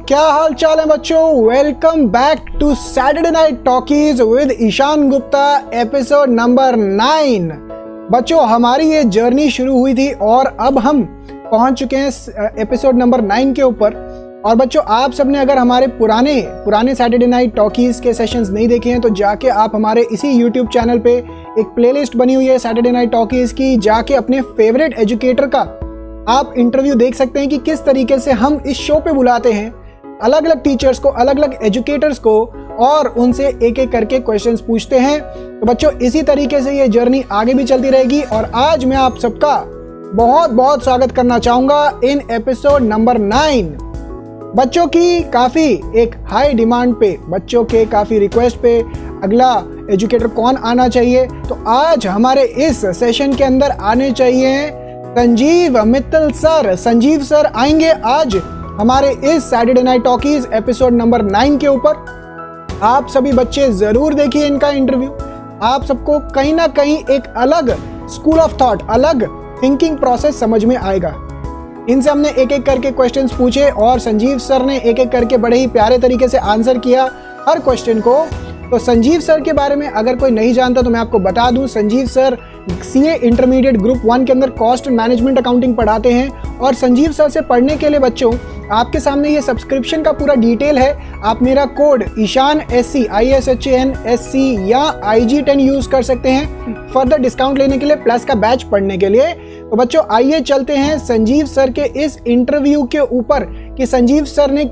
क्या हाल चाल है बच्चों। Welcome back to Saturday night talkies with Ishaan Gupta, episode number 9। बच्चों, हमारी ये जर्नी शुरू हुई थी और अब हम पहुंच चुके हैं एपिसोड नंबर 9 के ऊपर। और बच्चों, आप सबने अगर हमारे पुराने सैटरडे नाइट टॉकीज के सेशंस नहीं देखे हैं तो जाके आप हमारे इसी यूट्यूब चैनल पे एक प्लेलिस्ट बनी हुई है सैटरडे नाइट टॉकीज की, जाके अपने फेवरेट एजुकेटर का आप इंटरव्यू देख सकते हैं कि किस तरीके से हम इस शो पे बुलाते हैं अलग अलग टीचर्स को, अलग अलग एजुकेटर्स को, और उनसे एक एक करके क्वेश्चंस पूछते हैं। तो बच्चों, इसी तरीके से ये जर्नी आगे भी चलती रहेगी। और आज मैं आप सबका बहुत बहुत स्वागत करना चाहूंगा इन एपिसोड नंबर 9। बच्चों की काफ़ी एक हाई डिमांड पे, बच्चों के काफ़ी रिक्वेस्ट पे अगला एजुकेटर कौन आना चाहिए, तो आज हमारे इस सेशन के अंदर आने चाहिए संजीव मित्तल सर। संजीव सर आएंगे आज हमारे इस Saturday night talkies episode number 9 के ऊपर। आप सभी बच्चे जरूर देखिए इनका इंटरव्यू। आप सबको कहीं ना कहीं एक अलग स्कूल ऑफ थॉट, अलग थिंकिंग प्रोसेस समझ में आएगा। इनसे हमने एक एक करके क्वेश्चंस पूछे और संजीव सर ने एक एक करके बड़े ही प्यारे तरीके से आंसर किया हर क्वेश्चन को। तो संजीव सर के बारे में अगर कोई नहीं जानता तो मैं आपको बता दूं, Sanjeev sir CA intermediate group 1 के अंदर कॉस्ट एंड मैनेजमेंट अकाउंटिंग पढ़ाते हैं। और संजीव सर से पढ़ने के लिए बच्चों, आपके सामने ये सब्सक्रिप्शन का पूरा डिटेल है। आप मेरा code Ishaan SC ISHAN SC या IG10 यूज कर सकते हैं फर्दर डिस्काउंट लेने के लिए, प्लस का बैच पढ़ने के लिए। तो बच्चों, आइए चलते हैं संजीव सर के इस इंटरव्यू के ऊपर कि संजीव सर ने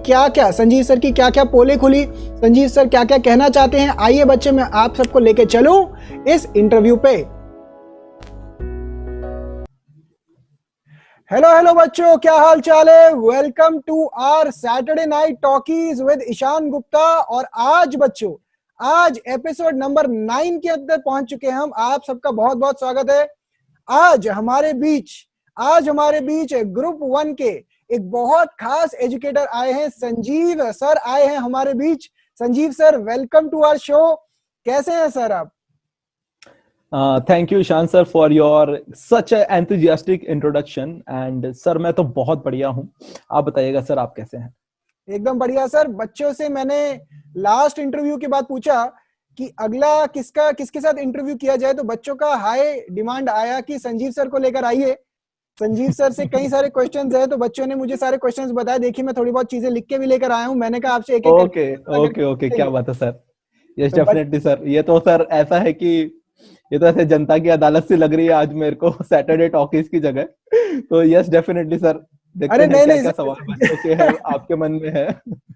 संजीव सर की क्या क्या पोले खुली, संजीव सर क्या क्या कहना चाहते हैं। आइए बच्चे, मैं आप सबको लेके चलूं इस इंटरव्यू पे। हेलो बच्चों, क्या हाल चाल है। Welcome to our Saturday night talkies with Ishaan Gupta. और आज बच्चों, आज एपिसोड नंबर 9 के अंदर पहुंच चुके हैं हम। आप सबका बहुत बहुत स्वागत है। आज हमारे बीच ग्रुप 1 के एक बहुत खास एजुकेटर आए हैं, संजीव सर आए हैं हमारे बीच। Sanjeev sir, welcome to our show. कैसे हैं सर आप? Thank you Ishaan sir for your such enthusiastic introduction. And sir, मैं तो बहुत बढ़िया हूँ। आप बताइएगा सर, आप कैसे हैं? एकदम बढ़िया सर। बच्चों से मैंने लास्ट इंटरव्यू के बाद पूछा कि अगला किसके साथ इंटरव्यू किया जाए, तो बच्चों का हाई डिमांड आया कि संजीव सर को लेकर आइए। संजीव सर से कई सारे क्वेश्चंस है, तो बच्चों ने मुझे सारे क्वेश्चंस बताए। देखिए, मैं थोड़ी बहुत चीजें लिख के भी लेकर आया हूँ। मैंने कहा आपसे एक ओके, क्या बात है सर। Yes definitely sir. ये तो सर ऐसा है कि ये तो ऐसे जनता की अदालत से लग रही है आज मेरे को सैटरडे टॉकीज की जगह। तो यस डेफिनेटली सर, देखते हैं क्या सवाल बच्चों के है आपके मन में है।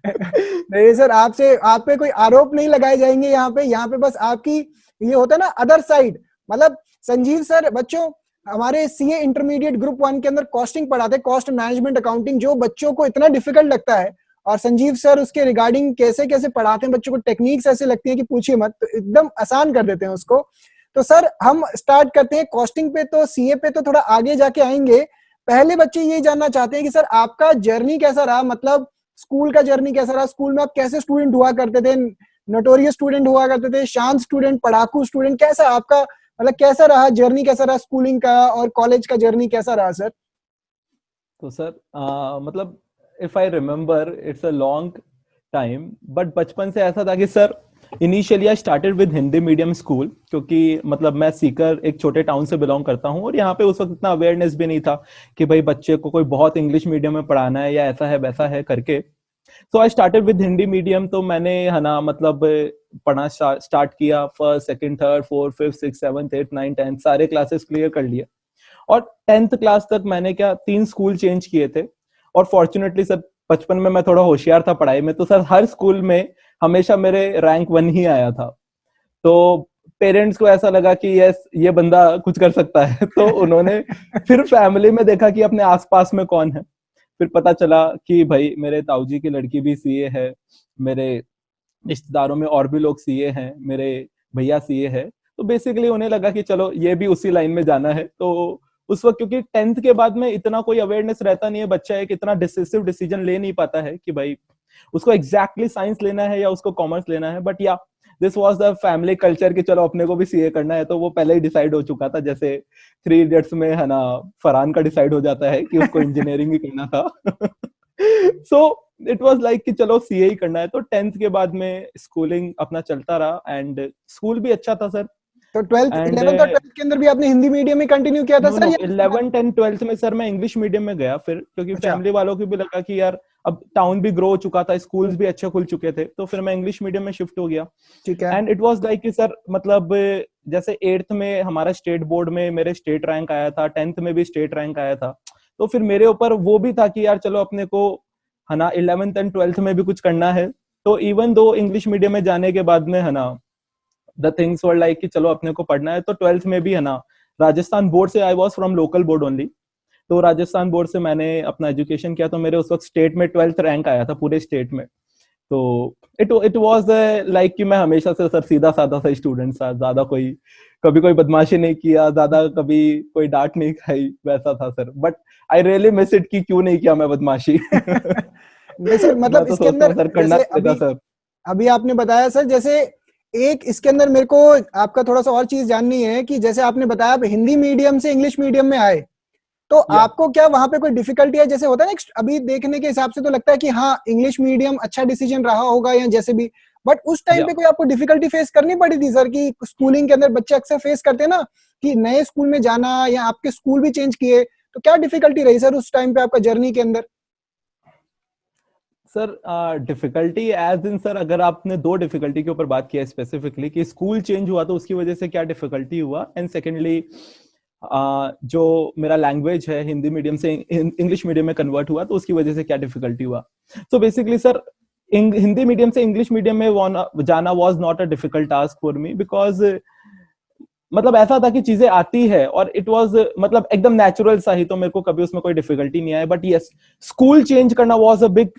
नहीं सर, आप पे कोई आरोप नहीं लगाए जाएंगे। यहाँ पे बस आपकी ये होता है ना अदर साइड। मतलब संजीव सर बच्चों हमारे सीए इंटरमीडिएट ग्रुप 1 के अंदर कॉस्टिंग पढ़ाते हैं, कॉस्ट मैनेजमेंट अकाउंटिंग, जो बच्चों को इतना डिफिकल्ट लगता है। और संजीव सर उसके रिगार्डिंग कैसे कैसे पढ़ाते हैं बच्चों को, टेक्निक्स ऐसे लगती है कि पूछिए मत, तो एकदम आसान कर देते हैं उसको। तो सर, हम स्टार्ट करते हैं कॉस्टिंग पे। तो सीए पे तो थोड़ा आगे जाके आएंगे। पहले बच्चे ये जानना चाहते हैं कि सर आपका जर्नी कैसा रहा, मतलब स्कूल का जर्नी कैसा रहा। स्कूल में आप कैसे स्टूडेंट हुआ करते थे, नोटोरियस स्टूडेंट हुआ करते थे, शांत स्टूडेंट, पढ़ाकू स्टूडेंट, कैसा आपका मतलब कैसा रहा जर्नी, कैसा रहा स्कूलिंग का और कॉलेज का जर्नी कैसा रहा सर? तो सर मतलब if I remember it's a long time, but बचपन से ऐसा था कि sir initially I started with Hindi medium school, क्योंकि मतलब मैं सीकर एक छोटे टाउन से बिलोंग करता हूँ और यहाँ पे उस वक्त इतना अवेयरनेस भी नहीं था कि भाई बच्चे को कोई बहुत इंग्लिश मीडियम में पढ़ाना है या ऐसा है वैसा है करके। So I started with Hindi medium. तो मैंने है ना मतलब पढ़ना स्टार्ट किया। First, second, third, fourth, fifth, six, seventh, eight, nine, 10 सारे क्लासेस क्लियर कर लिए। और 10th क्लास तक मैंने 3 स्कूल चेंज किए थे। और फॉर्चुनेटली सर, बचपन में मैं थोड़ा होशियार था पढ़ाई में, तो सर हर स्कूल में हमेशा मेरे रैंक 1 ही आया था। तो पेरेंट्स को ऐसा लगा कि यस, ये बंदा कुछ कर सकता है। तो उन्होंने फिर फैमिली में देखा कि अपने आसपास में कौन है। फिर पता चला कि भाई मेरे ताऊजी की लड़की भी सीए है, मेरे रिश्तेदारों में और भी लोग सीए हैं, मेरे भैया सीए है। तो बेसिकली उन्हें लगा कि चलो ये भी उसी लाइन में जाना है। तो उस वक्त क्योंकि 10th के बाद में इतना कोई अवेयरनेस रहता नहीं है, बच्चा एक इतना डिसिसिव डिसीजन ले नहीं पाता है कि भाई उसको एग्जैक्टली साइंस लेना है या उसको कॉमर्स लेना है। बट या this was the family culture कि चलो अपने को भी सीए करना है, तो वो पहले ही डिसाइड हो चुका था। जैसे 3 इडियट्स में है ना, फरहान का डिसाइड हो जाता है कि उसको इंजीनियरिंग ही करना था। सो इट वाज लाइक कि चलो सीए ही करना है। तो 10th के बाद में स्कूलिंग अपना चलता रहा एंड स्कूल भी अच्छा था सर। तो 12th एंड 11th और 12th के अंदर भी आपने हिंदी मीडियम में कंटिन्यू किया था नो सर, नो या 11th एंड 12th में सर मैं इंग्लिश मीडियम में गया फिर, क्योंकि अच्छा फैमिली वालों को भी लगा कि यार अब टाउन भी ग्रो हो चुका था, स्कूल्स भी अच्छे खुल चुके थे, तो फिर मैं इंग्लिश मीडियम में शिफ्ट हो गया। ठीक है। एंड इट वाज लाइक कि सर मतलब जैसे 8th में हमारा स्टेट बोर्ड में मेरे स्टेट रैंक आया था, 10th में भी स्टेट रैंक आया था, तो फिर मेरे ऊपर वो भी था कि यार चलो अपने को है ना 11th एंड 12th में भी कुछ करना है। तो इवन दो इंग्लिश मीडियम में जाने के बाद में है ना द थिंग्स वर लाइक कि चलो अपने को पढ़ना है, तो 12th में भी है ना राजस्थान बोर्ड से, I was from local board only, तो राजस्थान बोर्ड से मैंने अपना एजुकेशन किया, तो मेरे उस वक्त स्टेट में 12th रैंक आया था पूरे स्टेट में। तो इट वाज लाइक कि मैं हमेशा से सर सीधा साधा सा स्टूडेंट था, ज्यादा कोई कभी कोई बदमाशी नहीं किया, ज्यादा कभी कोई डांट नहीं खाई, वैसा था sir. But I really miss it कि क्यों नहीं किया मैं बदमाशी। नहीं सर, मैं मतलब तो इसके सोचता अंदर हूँ सर करना जैसे चाहिए था अभी सर। अभी आपने बताया सर, जैसे एक इसके अंदर मेरे को आपका थोड़ा सा और चीज जाननी है कि जैसे आपने बताया आप हिंदी मीडियम से इंग्लिश मीडियम में आए, तो या आपको क्या वहां पे कोई डिफिकल्टी है? जैसे होता है ना, अभी देखने के हिसाब से तो लगता है कि हाँ इंग्लिश मीडियम अच्छा डिसीजन रहा होगा या जैसे भी, बट उस टाइम या पे कोई आपको डिफिकल्टी फेस करनी पड़ी थी सर? कि स्कूलिंग के अंदर बच्चे अक्सर फेस करते हैं ना कि नए स्कूल में जाना, या आपके स्कूल भी चेंज किए, तो क्या डिफिकल्टी रही सर उस टाइम पे आपका जर्नी के अंदर? Sir difficulty as in sir, अगर आपने दो डिफिकल्टी के ऊपर बात किया स्पेसिफिकली कि स्कूल चेंज हुआ तो उसकी वजह से क्या डिफिकल्टी हुआ, एंड सेकेंडली जो मेरा लैंग्वेज है हिंदी मीडियम से इंग्लिश मीडियम में कन्वर्ट हुआ तो उसकी वजह से क्या डिफिकल्टी हुआ। तो बेसिकली सर हिंदी मीडियम से इंग्लिश मीडियम में जाना was not a difficult task for me, because मतलब ऐसा था कि चीजें आती है और इट वाज मतलब एकदम नेचुरल सा ही, तो मेरे को कभी उसमें कोई डिफिकल्टी नहीं आई। बट यस, स्कूल चेंज करना was a big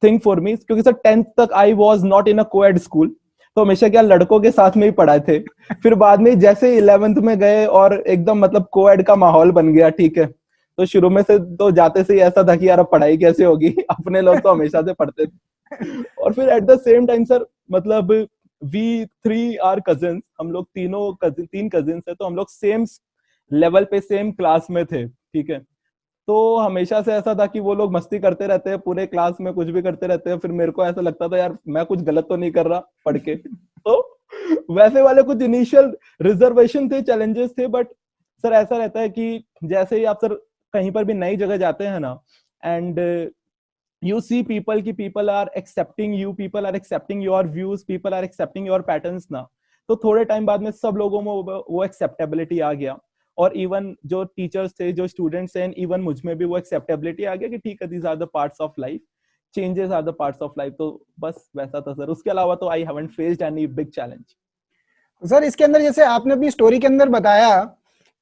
thing for me, क्योंकि सर 10th तक आई was not in a coed school, तो हमेशा क्या लड़कों के साथ में ही पढ़ाए थे। फिर बाद में जैसे 11th में गए और एकदम मतलब कोएड का माहौल बन गया, ठीक है, तो शुरू में से तो जाते से ही ऐसा था कि यार अब पढ़ाई कैसे होगी, अपने लोग तो हमेशा से पढ़ते थे। और फिर at the same time sir मतलब वी थ्री आर कजिन्स, हम लोग तीन कजिन्स है, तो हम लोग सेम लेवल पे सेम क्लास में थे, ठीक है। तो हमेशा से ऐसा था कि वो लोग मस्ती करते रहते हैं पूरे क्लास में, कुछ भी करते रहते हैं, फिर मेरे को ऐसा लगता था यार मैं कुछ गलत तो नहीं कर रहा पढ़ के। तो वैसे वाले कुछ इनिशियल रिजर्वेशन थे, चैलेंजेस थे, बट सर ऐसा रहता है कि जैसे ही आप सर कहीं पर भी नई जगह जाते हैं ना, and you see people ki people are accepting you, people are accepting your views, people are accepting your patterns ना, तो थोड़े टाइम बाद में सब लोगों में वो एक्सेप्टेबिलिटी आ गया। और इवन जो टीचर्स थे, जो स्टूडेंट्स हैं, इवन मुझ में भी वो एक्सेप्टेबिलिटी आ गया कि ठीक है, these are the parts of life, changes are the parts of life. तो बस वैसा था सर, उसके अलावा तो I haven't faced any big challenge. Sir इसके अंदर जैसे आपने अपनी स्टोरी के अंदर बताया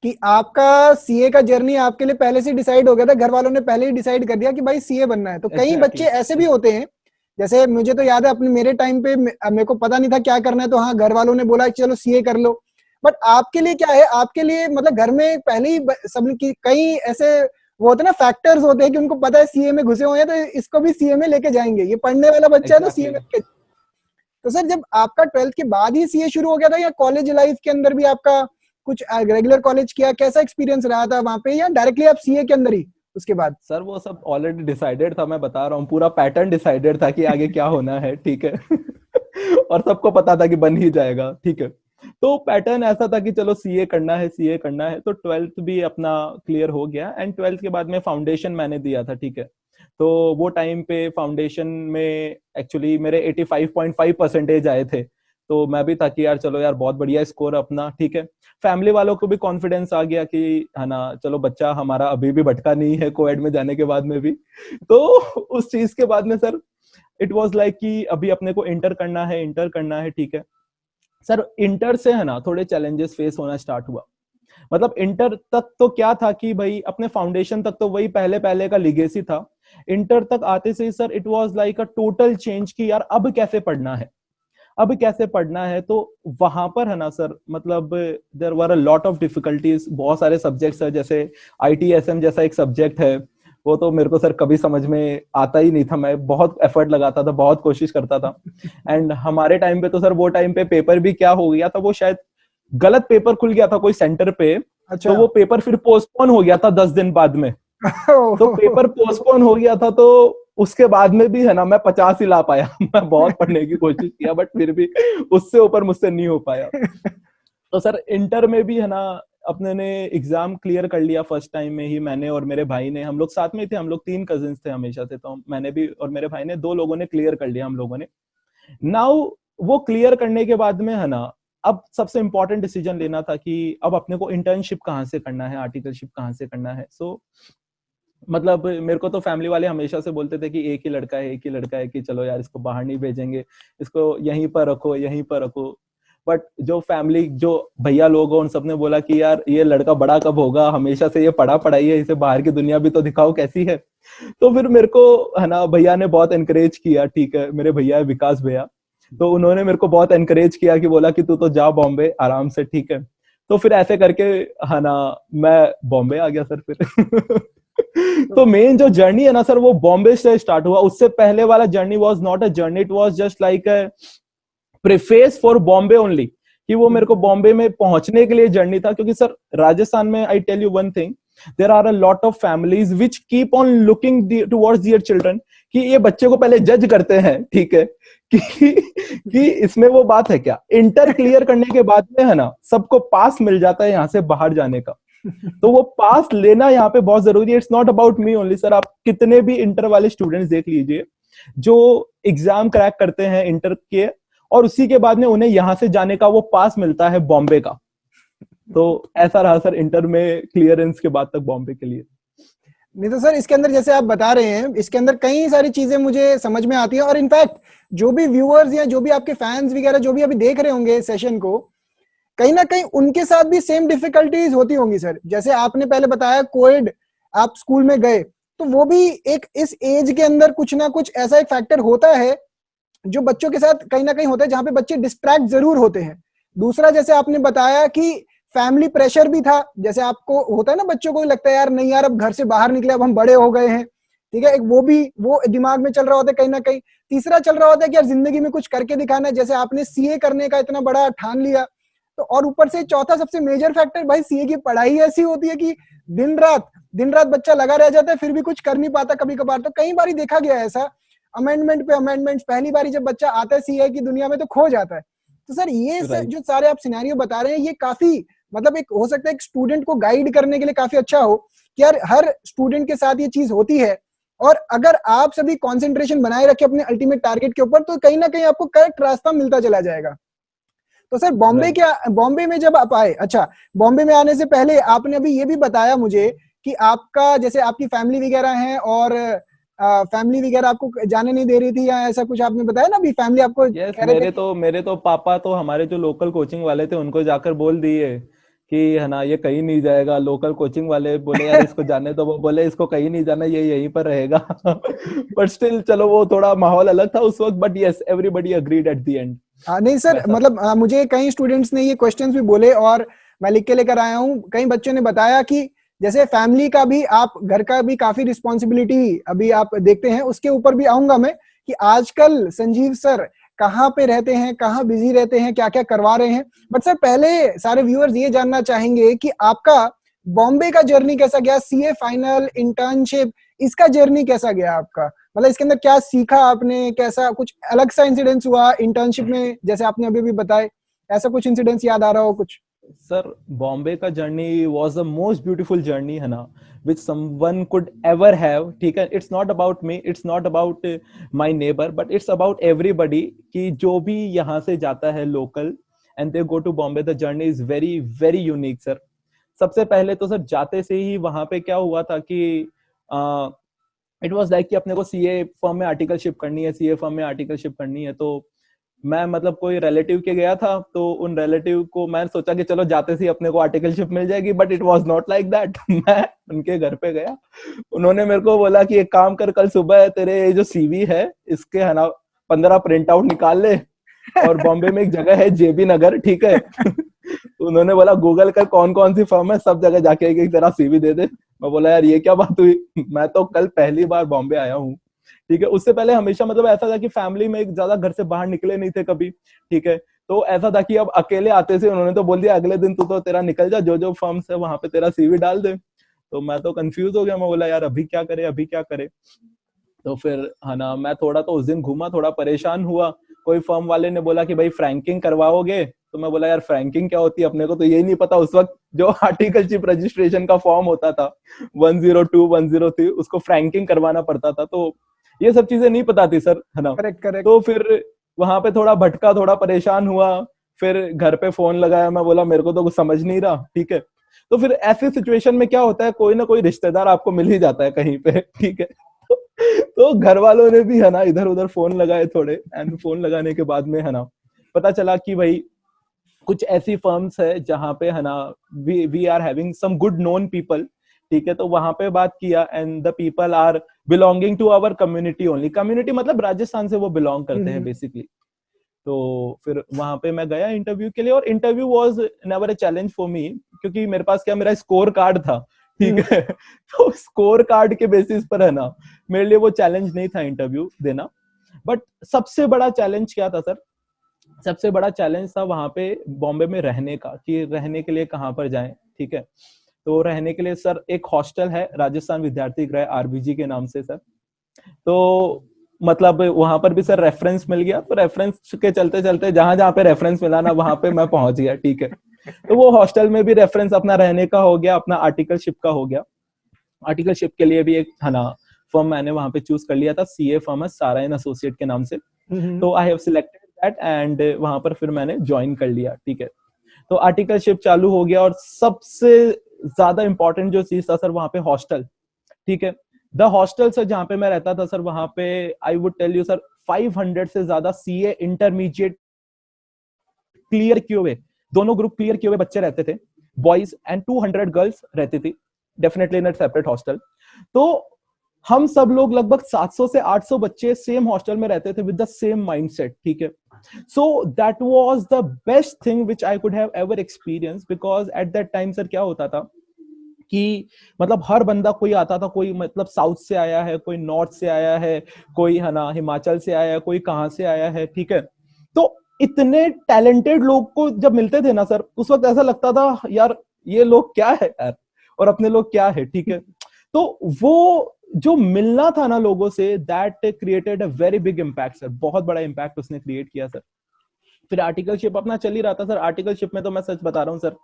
कि आपका सीए का जर्नी आपके लिए पहले से डिसाइड हो गया था, घर वालों ने पहले ही डिसाइड कर दिया कि भाई सीए बनना है, तो कई बच्चे एग्जैक्टली ऐसे भी होते हैं, जैसे मुझे तो याद है अपने मेरे टाइम पे मेरे को पता नहीं था क्या करना है, तो हाँ घर वालों ने बोला कि चलो सीए कर लो। बट आपके लिए क्या है, आपके लिए मतलब घर में पहले ही सब कई ऐसे वो होते हैं ना फैक्टर्स होते हैं कि उनको पता है सीए में घुसे हुए हैं, तो इसको भी सीए में लेके जाएंगे, ये पढ़ने वाला बच्चा है तो सीए में एग्जैक्टली। लेके। तो सर जब आपका 12th के बाद ही सीए शुरू हो गया था, या कॉलेज लाइफ के अंदर भी आपका कुछ रेगुलर कॉलेज किया, कैसा एक्सपीरियंस रहा था वहां पे, या डायरेक्टली आप सीए के अंदर ही उसके बाद? सर वो सब ऑलरेडी डिसाइडेड था, मैं बता रहा हूँ, पूरा पैटर्न डिसाइडेड था कि आगे क्या होना है, ठीक है। और सबको पता था कि बन ही जाएगा, ठीक है। तो पैटर्न ऐसा था कि चलो सीए करना है, सीए करना है, तो 12th भी अपना क्लियर हो गया, एंड 12th के बाद में फाउंडेशन मैंने दिया था, ठीक है। तो वो टाइम पे फाउंडेशन में एक्चुअली मेरे 85.5% आए थे, तो मैं भी था कि यार चलो यार बहुत बढ़िया स्कोर अपना, ठीक है। फैमिली वालों को भी कॉन्फिडेंस आ गया कि है ना, चलो बच्चा हमारा अभी भी भटका नहीं है कोएड में जाने के बाद में भी। तो उस चीज के बाद में सर इट वाज लाइक कि अभी अपने को इंटर करना है, इंटर करना है, ठीक है। सर इंटर से है ना थोड़े चैलेंजेस फेस होना स्टार्ट हुआ। मतलब इंटर तक तो क्या था कि भाई अपने फाउंडेशन तक तो वही पहले पहले का लिगेसी था, इंटर तक आते से sir it was like a total change कि यार अब कैसे पढ़ना है, अब कैसे पढ़ना है। तो वहां पर है ना सर मतलब there were a lot of difficulties, बहुत सारे सब्जेक्ट्स है, जैसे आईटीएसएम जैसा एक सब्जेक्ट है, वो तो मेरे को सर कभी समझ में आता ही नहीं था, मैं बहुत एफर्ट लगाता था, बहुत कोशिश करता था। एंड हमारे टाइम पे तो सर वो टाइम पे पेपर भी क्या हो गया था, वो शायद गलत पेपर खुल गया था कोई सेंटर पे, तो अच्छा। वो पेपर फिर पोस्टपोन हो गया था 10 दिन बाद में। तो पेपर पोस्टपोन हो गया था, तो उसके बाद में भी है ना मैं 50 ही ला पाया। मैं बहुत पढ़ने की कोशिश किया बट फिर भी उससे ऊपर मुझसे नहीं हो पाया। तो सर इंटर में भी है ना अपने ने एग्जाम क्लियर कर लिया फर्स्ट टाइम में ही, मैंने और मेरे भाई ने, हम लोग साथ में थे, हम लोग 3 कजिन्स थे हमेशा से, तो मैंने भी और मेरे भाई ने, 2 लोगों ने क्लियर कर लिया हम लोगों ने। नाउ वो क्लियर करने के बाद में है ना अब सबसे इंपॉर्टेंट डिसीजन लेना था कि अब अपने को इंटर्नशिप कहाँ से करना है, आर्टिकलशिप कहाँ से करना है। सो मतलब मेरे को तो फैमिली वाले हमेशा से बोलते थे कि एक ही लड़का है, एक ही लड़का है, कि चलो यार इसको बाहर नहीं भेजेंगे, इसको यहीं पर रखो, यहीं पर रखो। बट जो फैमिली, जो भैया लोग हो, उन सबने बोला कि यार ये लड़का बड़ा कब होगा, हमेशा से ये पढ़ाई है, इसे बाहर की दुनिया भी तो दिखाओ कैसी है। तो फिर मेरे को है ना भैया ने बहुत एनकरेज किया, ठीक है, मेरे भैया है विकास भैया, तो उन्होंने मेरे को बहुत एनकरेज किया कि बोला कि तू तो जा बॉम्बे आराम से, ठीक है। तो फिर ऐसे करके है ना मैं बॉम्बे आ गया सर फिर। तो मेन जो जर्नी है ना सर वो बॉम्बे से स्टार्ट हुआ। उससे पहले वाला journey was not a journey, it was just like a preface for Bombay only, कि वो मेरे को बॉम्बे में पहुंचने के लिए जर्नी था। क्योंकि सर राजस्थान में I tell you one thing, there are a lot of families which keep on looking towards their children, कि ये बच्चे को पहले जज करते हैं, ठीक है, कि इसमें वो बात है क्या। इंटर क्लियर करने के बाद में है ना सबको पास मिल जाता है यहाँ से बाहर जाने का। तो वो पास लेना यहाँ पे बहुत जरूरी है। It's not about me only sir, आप कितने भी इंटर वाले स्टूडेंट्स देख लीजिए जो एग्जाम क्रैक करते हैं इंटर के, और उसी के बाद में उन्हें यहां से जाने का वो पास मिलता है बॉम्बे का। तो ऐसा रहा सर इंटर में क्लियरेंस के बाद तक बॉम्बे के लिए। नहीं तो सर इसके अंदर जैसे आप बता रहे हैं, इसके अंदर कई सारी चीजें मुझे समझ में आती है, और इनफैक्ट जो भी व्यूअर्स या जो भी आपके फैंस वगैरह जो भी अभी देख रहे होंगे सेशन को, कहीं ना कहीं उनके साथ भी सेम डिफिकल्टीज होती होंगी सर। जैसे आपने पहले बताया कोएड आप स्कूल में गए, तो वो भी एक इस एज के अंदर कुछ ना कुछ ऐसा एक फैक्टर होता है जो बच्चों के साथ कहीं ना कहीं होता है, जहां पे बच्चे डिस्ट्रैक्ट जरूर होते हैं। दूसरा जैसे आपने बताया कि फैमिली प्रेशर भी था, जैसे आपको होता है ना, बच्चों को लगता है यार नहीं यार अब घर से बाहर निकले, अब हम बड़े हो गए हैं, ठीक है, एक वो भी वो दिमाग में चल रहा होता है कहीं ना कहीं। तीसरा चल रहा होता है कि यार जिंदगी में कुछ करके दिखाना है, जैसे आपने सीए करने का इतना बड़ा ठान लिया। तो और ऊपर से चौथा सबसे मेजर फैक्टर, भाई सीए की पढ़ाई ऐसी होती है कि दिन रात बच्चा लगा रह जाता है, फिर भी कुछ कर नहीं पाता कभी कभार। तो कई बार देखा गया है ऐसा, अमेंडमेंट पे अमेंडमेंट, पहली बार जब बच्चा आता है सीए की दुनिया में तो खो जाता है। तो सर ये राइट। जो सारे आप सिनेरियो बता रहे हैं, ये काफी मतलब एक हो सकता है एक स्टूडेंट को गाइड करने के लिए काफी अच्छा हो कि यार हर स्टूडेंट के साथ ये चीज होती है, और अगर आप सभी कंसंट्रेशन बनाए रखें अपने अल्टीमेट टारगेट के ऊपर, तो कहीं ना कहीं आपको करेक्ट रास्ता मिलता चला जाएगा। तो सर राइट। बॉम्बे में जब आप आए, अच्छा, बॉम्बे में आने से पहले आपने अभी ये भी बताया मुझे कि आपका जैसे आपकी फैमिली वगैरह है, और फैमिली वगैरह आपको जाने नहीं दे रही थी, या ऐसा कुछ आपने बताया ना, अभी फैमिली आपको यस, कह रहे थे कि मेरे तो पापा तो हमारे जो लोकल कोचिंग वाले थे उनको जाकर बोल दिए कि है ना ये कहीं नहीं जाएगा। लोकल कोचिंग वाले बोले यार इसको जाने तो, वो बोले इसको कहीं नहीं जाना, ये यहीं पर रहेगा। बट स्टिल चलो वो थोड़ा माहौल अलग था उस वक्त, but yes everybody agreed at the end. नहीं सर, वैसा था। मतलब मुझे कई स्टूडेंट्स ने ये क्वेश्चंस भी बोले, और मैं लिख के लेकर आया हूँ। कई बच्चों ने बताया कि जैसे फैमिली का भी, आप घर का भी काफी रिस्पॉन्सिबिलिटी अभी आप देखते हैं, उसके ऊपर भी आऊंगा मैं कि आजकल संजीव सर कहाँ पे रहते हैं, कहाँ बिजी रहते हैं, क्या क्या करवा रहे हैं। बट सर पहले सारे व्यूअर्स ये जानना चाहेंगे कि आपका बॉम्बे का जर्नी कैसा गया, सीए फाइनल, इंटर्नशिप, इसका जर्नी कैसा गया आपका, मतलब इसके अंदर क्या सीखा आपने, कैसा कुछ अलग सा इंसिडेंस हुआ इंटर्नशिप में जैसे आपने अभी भी बताए, ऐसा कुछ इंसिडेंस याद आ रहा हो कुछ? सर बॉम्बे का journey was the most beautiful journey है ना which someone could ever have, ठीक है। It's not about me, it's not about my neighbour, but it's about everybody, कि जो भी यहाँ से जाता है local and they go to Bombay, the journey is very very unique sir. सबसे पहले तो सर जाते से ही वहां पे क्या हुआ था कि इट वाज लाइक कि अपने को सीए फर्म में आर्टिकलशिप करनी है, सीए फर्म में आर्टिकलशिप करनी है। तो मैं मतलब कोई रिलेटिव के गया था, तो उन रिलेटिव को मैं सोचा कि चलो जाते से अपने को आर्टिकलशिप मिल जाएगी, but it was not like that. मैं उनके घर पे गया, उन्होंने मेरे को बोला कि एक काम कर, कल सुबह तेरे जो सीवी है इसके है ना 15 प्रिंट आउट निकाल ले, और बॉम्बे में एक जगह है जेबी नगर, ठीक है। उन्होंने बोला गूगल कर कौन कौन सी फर्म है, सब जगह जाके एक तेरा सीवी दे दे। मैं बोला यार ये क्या बात हुई, मैं तो कल पहली बार बॉम्बे आया हूँ, ठीक है। उससे पहले हमेशा मतलब ऐसा था कि फैमिली में ज्यादा घर से बाहर निकले नहीं थे कभी, ठीक है। तो ऐसा था कि अब अकेले आते थे, उन्होंने तो बोल दिया अगले दिन तू तो तेरा निकल जा, जो जो फर्म्स है वहां पे तेरा सीवी डाल दे। तो मैं तो कंफ्यूज हो गया, मैं बोला यार अभी क्या करे, अभी क्या करे। तो फिर है ना, मैं थोड़ा तो उस दिन घूमा, थोड़ा परेशान हुआ। कोई फर्म वाले ने बोला कि भाई फ्रैंकिंग करवाओगे, तो मैं बोला यार फ्रैंकिंग क्या होती है, अपने को तो यही नहीं पता। उस वक्त जो आर्टिकलशिप रजिस्ट्रेशन का फॉर्म होता था 102 103, उसको फ्रैंकिंग करवाना पड़ता था, तो ये सब चीजें नहीं पता थी सर, है ना। Correct correct. तो फिर वहां पे थोड़ा भटका, थोड़ा परेशान हुआ। फिर घर पे फोन लगाया, मैं बोला मेरे को तो कुछ समझ नहीं रहा, ठीक है। तो फिर ऐसी सिचुएशन में क्या होता है, कोई ना कोई रिश्तेदार आपको मिल ही जाता है कहीं पे, ठीक है। तो घर वालों ने भी है ना इधर उधर फोन लगाए थोड़े, एंड फोन लगाने के बाद में है ना पता चला कि भाई कुछ ऐसी फर्म्स है जहां पे है ना we are having some good known people, ठीक है। तो वहां पे बात किया, and the people are belonging to our community only. Community मतलब राजस्थान से वो बिलोंग करते हैं बेसिकली। तो फिर वहां पे मैं गया इंटरव्यू के लिए, और interview was never a challenge for me, क्योंकि मेरे पास क्या, मेरा स्कोर कार्ड था, ठीक है। तो स्कोर कार्ड के बेसिस पर है ना मेरे लिए वो चैलेंज नहीं था इंटरव्यू देना। बट सबसे बड़ा चैलेंज क्या था सर, सबसे बड़ा चैलेंज था वहां पे बॉम्बे में रहने का, कि रहने के लिए कहाँ पर जाएं, ठीक है। तो रहने के लिए सर एक हॉस्टल है, राजस्थान विद्यार्थी गृह, आरबीजी के नाम से सर। तो मतलब वहां पर भी सर रेफरेंस मिल गया, तो रेफरेंस के चलते चलते जहां जहां पे रेफरेंस मिला ना वहां पे मैं पहुंच गया, ठीक है। तो वो हॉस्टल में भी रेफरेंस अपना रहने का हो गया, अपना आर्टिकलशिप का हो गया। आर्टिकलशिप के लिए भी एक है ना फर्म मैंने वहां पे चूज कर लिया था, सीए फर्म है, सारा एंड एसोसिएट के नाम से। तो I have selected that, and वहां पर फिर मैंने ज्वाइन कर लिया, ठीक है। तो आर्टिकलशिप चालू हो गया, और सबसे ज्यादा इंपॉर्टेंट जो चीज था सर वहां पे हॉस्टल, ठीक है। द हॉस्टल सर जहां पे मैं रहता था सर, वहां पे I would tell you sir 500 से ज्यादा सीए इंटरमीडिएट क्लियर किए हुए, दोनों ग्रुप क्लियर किए हुए बच्चे रहते थे, बॉयज, एंड 200 गर्ल्स रहती थी, definitely in a separate hostel. तो हम सब लोग लगभग 700 से 800 बच्चे सेम हॉस्टल में रहते थे विद द सेम माइंडसेट, ठीक है। So that was the best thing which I could have ever experience, because at that time sir क्या होता था कि मतलब हर बंदा, कोई आता था, कोई मतलब साउथ से आया है, कोई नॉर्थ से आया है, कोई है ना हिमाचल से आया है, कोई कहाँ से आया है, ठीक है। तो इतने टैलेंटेड लोग को जब मिलते थे ना सर, उस वक्त ऐसा लगता था यार ये लोग क्या है यार, और अपने लोग क्या है, ठीक है। तो वो जो मिलना था ना लोगों से, that created a very big impact sir, बहुत बड़ा इम्पैक्ट उसने क्रिएट किया सर। फिर आर्टिकलशिप अपना चल ही रहा था सर। आर्टिकलशिप में तो मैं सच बता रहा हूँ सर,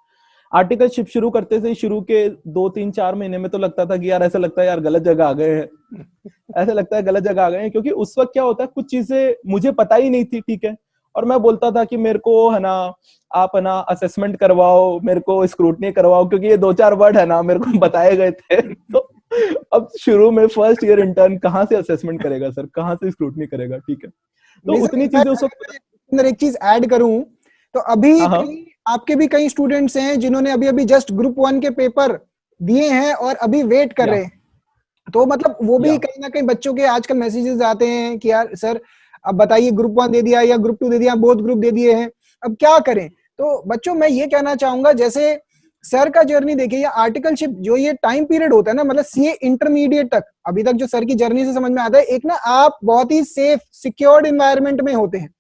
आर्टिकलशिप शुरू करते से शुरू के 2 3 4 महीने में तो लगता था कि यार ऐसा लगता है यार गलत जगह आ गए हैं, ऐसा लगता है गलत जगह आ गए हैं, क्योंकि उस वक्त क्या होता है कुछ चीजें मुझे पता ही नहीं थी, ठीक है। और मैं बोलता था कि मेरे को है ना आप है ना असेसमेंट करवाओ, मेरे को स्क्रूटनी करवाओ, क्योंकि ये 2 4 वर्ड है ना मेरे को बताए गए थे। तो अब शुरू में फर्स्ट ईयर इंटर्न कहाँ से असेसमेंट करेगा सर, कहाँ से स्क्रूटनी करेगा, ठीक है। तो नहीं सर, उतनी चीजें उस वक्त। मैं अंदर एक चीज ऐड करूं तो अभी हाँ हाँ आपके भी कई स्टूडेंट्स हैं जिन्होंने अभी अभी जस्ट ग्रुप 1 के पेपर दिए हैं और अभी वेट कर या रहे हैं। तो मतलब वो भी या कहीं ना कहीं बच्चों के आजकल मैसेजेस आते हैं कि यार सर अब बताइए ग्रुप 1 दे दिया या ग्रुप 2 दे दिया, बोथ ग्रुप दे दिए हैं, अब क्या करें। तो बच्चों मैं ये कहना चाहूंगा, जैसे सर का जर्नी देखिए, ये आर्टिकलशिप जो ये टाइम पीरियड होता है ना, मतलब सीए इंटरमीडिएट तक अभी तक जो सर की जर्नी से समझ में आता है, एक ना आप बहुत ही सेफ सिक्योर्ड इन्वायरमेंट में होते हैं।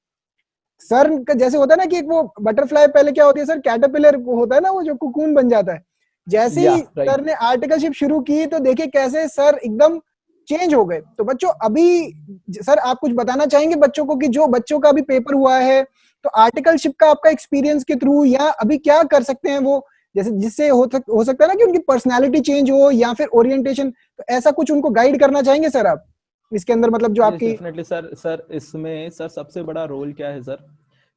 सर का जैसे होता है ना कि एक वो बटरफ्लाई पहले क्या होती है सर, कैटरपिलर होता है ना, वो जो कुकून बन जाता है। जैसे या ही राइट। सर ने आर्टिकलशिप शुरू की तो देखिए कैसे सर एकदम चेंज हो गए। तो बच्चों अभी सर आप कुछ बताना चाहेंगे बच्चों को कि जो बच्चों का अभी पेपर हुआ है, तो आर्टिकलशिप का आपका एक्सपीरियंस के थ्रू या अभी क्या कर सकते हैं वो, जैसे जिससे हो सकता है ना कि उनकी पर्सनालिटी चेंज हो या फिर ओरिएंटेशन, तो ऐसा कुछ उनको गाइड करना चाहेंगे सर आप इसके अंदर, मतलब जो यस आपकी। Definitely sir. सर इसमें सर सबसे बड़ा रोल क्या है सर,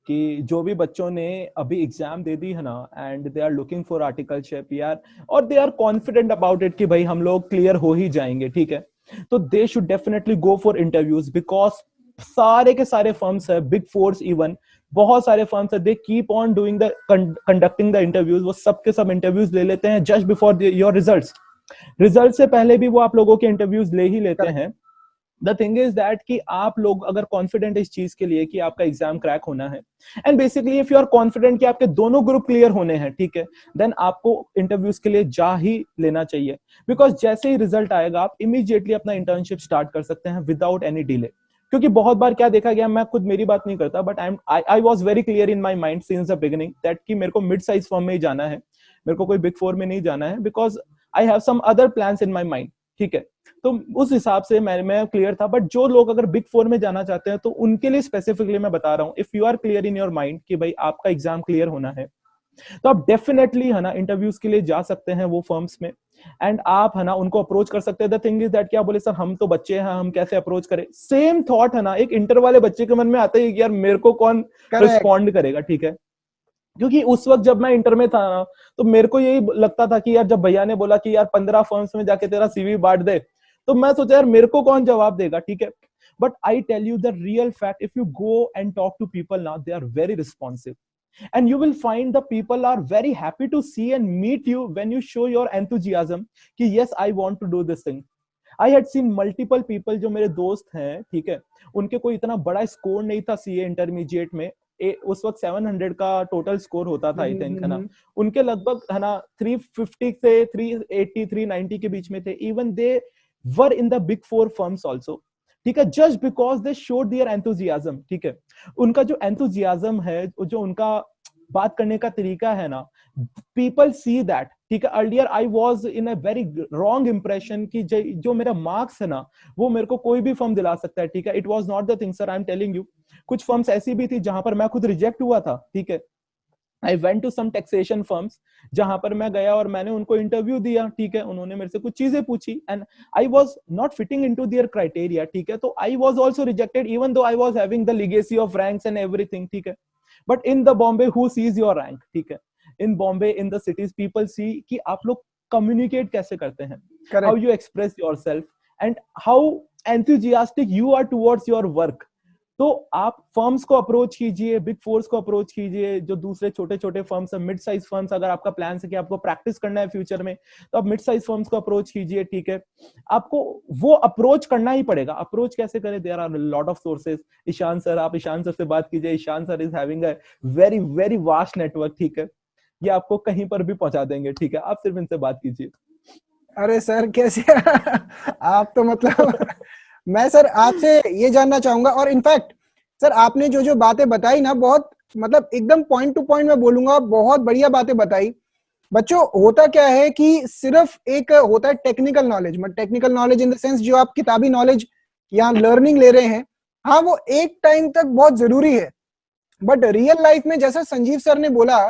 कि जो भी बच्चों ने अभी एग्जाम दे दी है ना, and they are looking for articleship यार, और they are confident about it कि भाई हम लोग क्लियर हो ही जाएंगे, ठीक है। तो they should definitely go for interviews, because सारे के सारे फर्म्स है, बिग फोर्स इवन, बहुत सारे फर्म्स है, they keep on doing the conducting the interviews. वो सब के सब इंटरव्यूज ले लेते हैं just before your results. Result से पहले भी वो आप लोगों के इंटरव्यूज ले ही लेते हैं। द थिंग इज दैट कि आप लोग अगर कॉन्फिडेंट इस चीज के लिए कि आपका एग्जाम क्रैक होना है, and basically if you are confident कि आपके दोनों ग्रुप क्लियर होने हैं, ठीक है, देन आपको इंटरव्यूज के लिए जा ही लेना चाहिए। बिकॉज जैसे ही रिजल्ट आएगा आप इमीडिएटली अपना इंटर्नशिप स्टार्ट कर सकते हैं विदाउट एनी डिले। क्योंकि बहुत बार क्या देखा गया, मैं खुद मेरी बात नहीं करता, but I was very clear in my mind since the beginning that कि मेरे को मिड साइज फर्म में ही जाना है, मेरे को कोई बिग फोर में नहीं जाना है, because I have some other plans in my mind, ठीक है। तो उस हिसाब से मैं क्लियर था। बट जो लोग अगर बिग फोर में जाना चाहते हैं तो उनके लिए स्पेसिफिकली मैं बता रहा हूँ, if you are clear in your mind कि भाई आपका एग्जाम क्लियर होना है, तो आप डेफिनेटली है ना इंटरव्यूज के लिए जा सकते हैं वो फर्म्स में, एंड आप है ना उनको अप्रोच कर सकते हैं। द थिंग इज दैट क्या बोले सर हम तो बच्चे हैं, हम कैसे अप्रोच करें? सेम थॉट है ना एक इंटर वाले बच्चे के मन में आता है कि यार मेरे को कौन रिस्पॉन्ड करेगा, ठीक है। क्योंकि उस वक्त जब मैं इंटर में था ना, तो मेरे को यही लगता था कि यार जब भैया ने बोला कि यार 15 फर्म्स में जाके तेरा सीवी बांट दे, तो मैं सोचा यार मेरे को कौन जवाब देगा, ठीक है। But I tell you the real fact, if you go and talk to people now, they are very responsive and you will find the people are very happy to see and meet you when you show your enthusiasm कि yes I want to do this thing. I had seen multiple people जो मेरे दोस्त हैं, ठीक है, उनके कोई इतना बड़ा स्कोर नहीं था सीए इंटरमीडिएट में, उस वक्त 700 का टोटल स्कोर होता था आई थिंक, है ना। उनके लगभग है ना 350 से 380 390 के बीच में थे। Even they were in the big four firms also, ठीक है, just because they showed their enthusiasm, ठीक है। उनका जो एंथुजियाज्म है, जो उनका बात करने का तरीका है ना, पीपल सी दैट, ठीक है। Earlier I was in a very wrong impression कि जो मेरा मार्क्स है ना वो मेरे को कोई भी फर्म दिला सकता है, ठीक है। It was not the thing sir, I am telling you. कुछ फर्म्स ऐसी भी थी जहां पर मैं खुद रिजेक्ट हुआ था, ठीक है। I went to some taxation firms जहां पर मैं गया और मैंने उनको इंटरव्यू दिया, ठीक है। उन्होंने मेरे से कुछ चीजें पूछी and I was not fitting into their criteria, ठीक है। तो I was also rejected even though I was having the legacy of ranks and everything, ठीक है। But in the Bombay who sees your rank, ठीक है। In Bombay in the cities people see कि आप लोग कम्युनिकेट कैसे करते हैं, how you express yourself and how enthusiastic you are towards your work. तो आप फर्म्स को अप्रोच कीजिए, बिग फोर्स को अप्रोच कीजिए, जो दूसरे छोटे छोटे फर्म्स है, मिड साइज फर्म्स, अगर आपका प्लान है कि आपको प्रैक्टिस करना है फ्यूचर में, तो आप मिड साइज फर्म्स को अप्रोच कीजिए, ठीक है। आपको वो अप्रोच करना ही पड़ेगा। अप्रोच कैसे करें? There are lot of sources. Ishaan sir, आप ईशान सर से बात कीजिए। Ishaan sir is having a very very vast network, ठीक है। ये आपको कहीं पर भी पहुंचा देंगे, ठीक है। आप सिर्फ इनसे बात कीजिए। अरे सर कैसे आप तो मतलब मैं सर आपसे ये जानना चाहूंगा, और इनफैक्ट सर आपने जो जो बातें बताई ना, बहुत मतलब एकदम पॉइंट टू पॉइंट मैं बोलूंगा, बहुत बढ़िया बातें बताई। बच्चों होता क्या है कि सिर्फ एक होता है टेक्निकल नॉलेज, मतलब technical knowledge in the sense जो आप किताबी नॉलेज या लर्निंग ले रहे हैं, हाँ वो एक टाइम तक बहुत जरूरी है। बट रियल लाइफ में जैसा संजीव सर ने बोला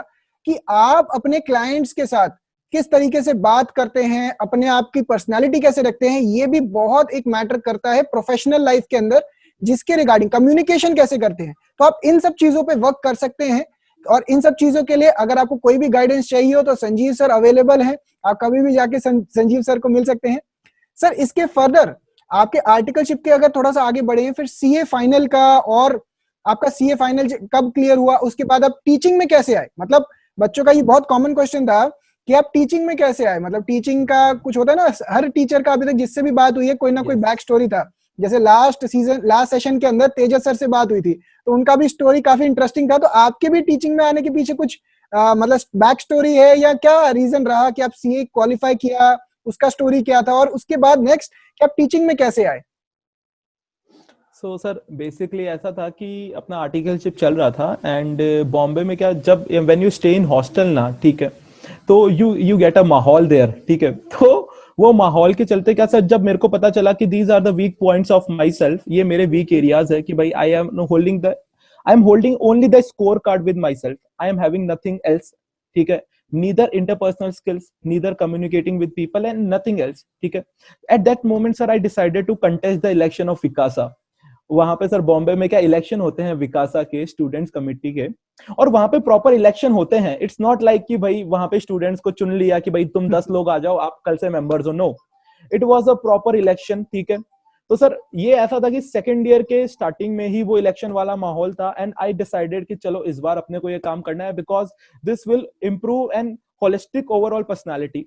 कि आप अपने क्लाइंट्स के साथ किस तरीके से बात करते हैं, अपने आप की पर्सनालिटी कैसे रखते हैं, ये भी बहुत एक मैटर करता है प्रोफेशनल लाइफ के अंदर, जिसके रिगार्डिंग कम्युनिकेशन कैसे करते हैं। तो आप इन सब चीजों पे वर्क कर सकते हैं, और इन सब चीजों के लिए अगर आपको कोई भी गाइडेंस चाहिए हो तो संजीव सर अवेलेबल हैं, आप कभी भी जाके संजीव सर को मिल सकते हैं। सर इसके फर्दर आपके आर्टिकलशिप के अगर थोड़ा सा आगे बढ़े हैं, फिर सीए फाइनल का, और आपका सीए फाइनल कब क्लियर हुआ, उसके बाद आप टीचिंग में कैसे आए? मतलब बच्चों का ये बहुत कॉमन क्वेश्चन था कि आप टीचिंग में कैसे आए। मतलब टीचिंग का कुछ होता है ना, हर टीचर का अभी तक जिससे भी बात हुई है कोई ना कोई बैक स्टोरी था। जैसे लास्ट सेशन के अंदर तेजस सर से बात हुई थी, तो उनका भी स्टोरी काफी इंटरेस्टिंग था। तो आपके भी टीचिंग में आने के पीछे कुछ मतलब बैक स्टोरी है, या क्या रीजन रहा कि आप सीए क्वालिफाई किया, उसका स्टोरी क्या था, और उसके बाद नेक्स्ट कि आप टीचिंग में कैसे आए? सो सर बेसिकली ऐसा था कि अपना आर्टिकलशिप चल रहा था, एंड बॉम्बे में क्या, जब when you stay in hostel ना, ठीक है, तो यू गेट अ माहौल देयर, ठीक है। तो वो माहौल के चलते क्या सर, जब मेरे को पता चला कि these are the weak points of my self, ये मेरे वीक एरियाज है, कि भाई I am holding only the score card with my self, I am having nothing else, ठीक है। neither interpersonal skills, neither communicating with people and nothing else, ठीक है। At that moment sir I decided to contest the election of Vikasa। वहां पे sir Bombay में क्या election होते हैं विकासा के, स्टूडेंट्स कमिटी के, और वहां पे प्रॉपर इलेक्शन होते हैं। इट्स नॉट लाइक कि भाई वहां पे स्टूडेंट्स को चुन लिया कि भाई तुम 10 लोग आ जाओ, आप कल से मेंबर्स हो। No, it was a proper election, ठीक है। तो सर ये ऐसा था कि सेकेंड ईयर के स्टार्टिंग में ही वो इलेक्शन वाला माहौल था, एंड आई डिसाइडेड कि चलो इस बार अपने को ये काम करना है, because this will improve and holistic overall personality.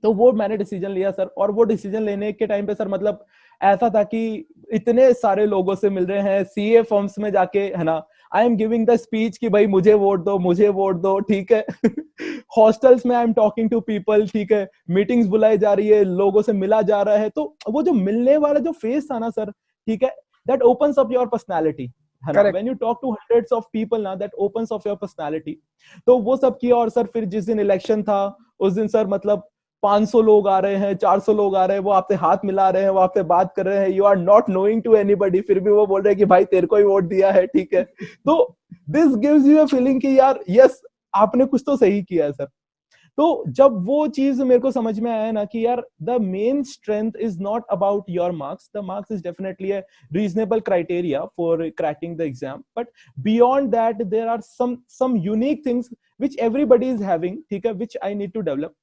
तो वो मैंने डिसीजन लिया सर, और वो डिसीजन लेने के टाइम पे सर मतलब ऐसा था कि इतने सारे लोगों से मिल रहे हैं सीए फॉर्म्स में जाके, है ना। I am giving the speech कि भाई मुझे वोट दो, मुझे वोट दो, ठीक है। हॉस्टल्स में I am talking to people, ठीक है। मीटिंग्स बुलाई जा रही है, लोगों से मिला जा रहा है। तो वो जो मिलने वाला जो फेस था ना सर, ठीक है, that opens up your personality, है ना। When you talk to hundreds of people ना, that opens up your personality. तो वो सब किया, और सर फिर जिस दिन इलेक्शन था उस दिन सर मतलब 500 लोग आ रहे हैं, 400 लोग आ रहे हैं, वो आपसे हाथ मिला रहे हैं, वो आपसे बात कर रहे हैं, you are not knowing to anybody, फिर भी वो बोल रहे हैं कि भाई तेरे को ही वोट दिया है, ठीक है। तो this gives you a feeling कि यार यस, आपने कुछ तो सही किया है सर। तो जब वो चीज मेरे को समझ में आया ना कि यार the main strength is not about your marks, the marks is definitely a reasonable criteria for cracking the exam, but beyond that there are some unique things which everybody is having, ठीक है, which I need to develop.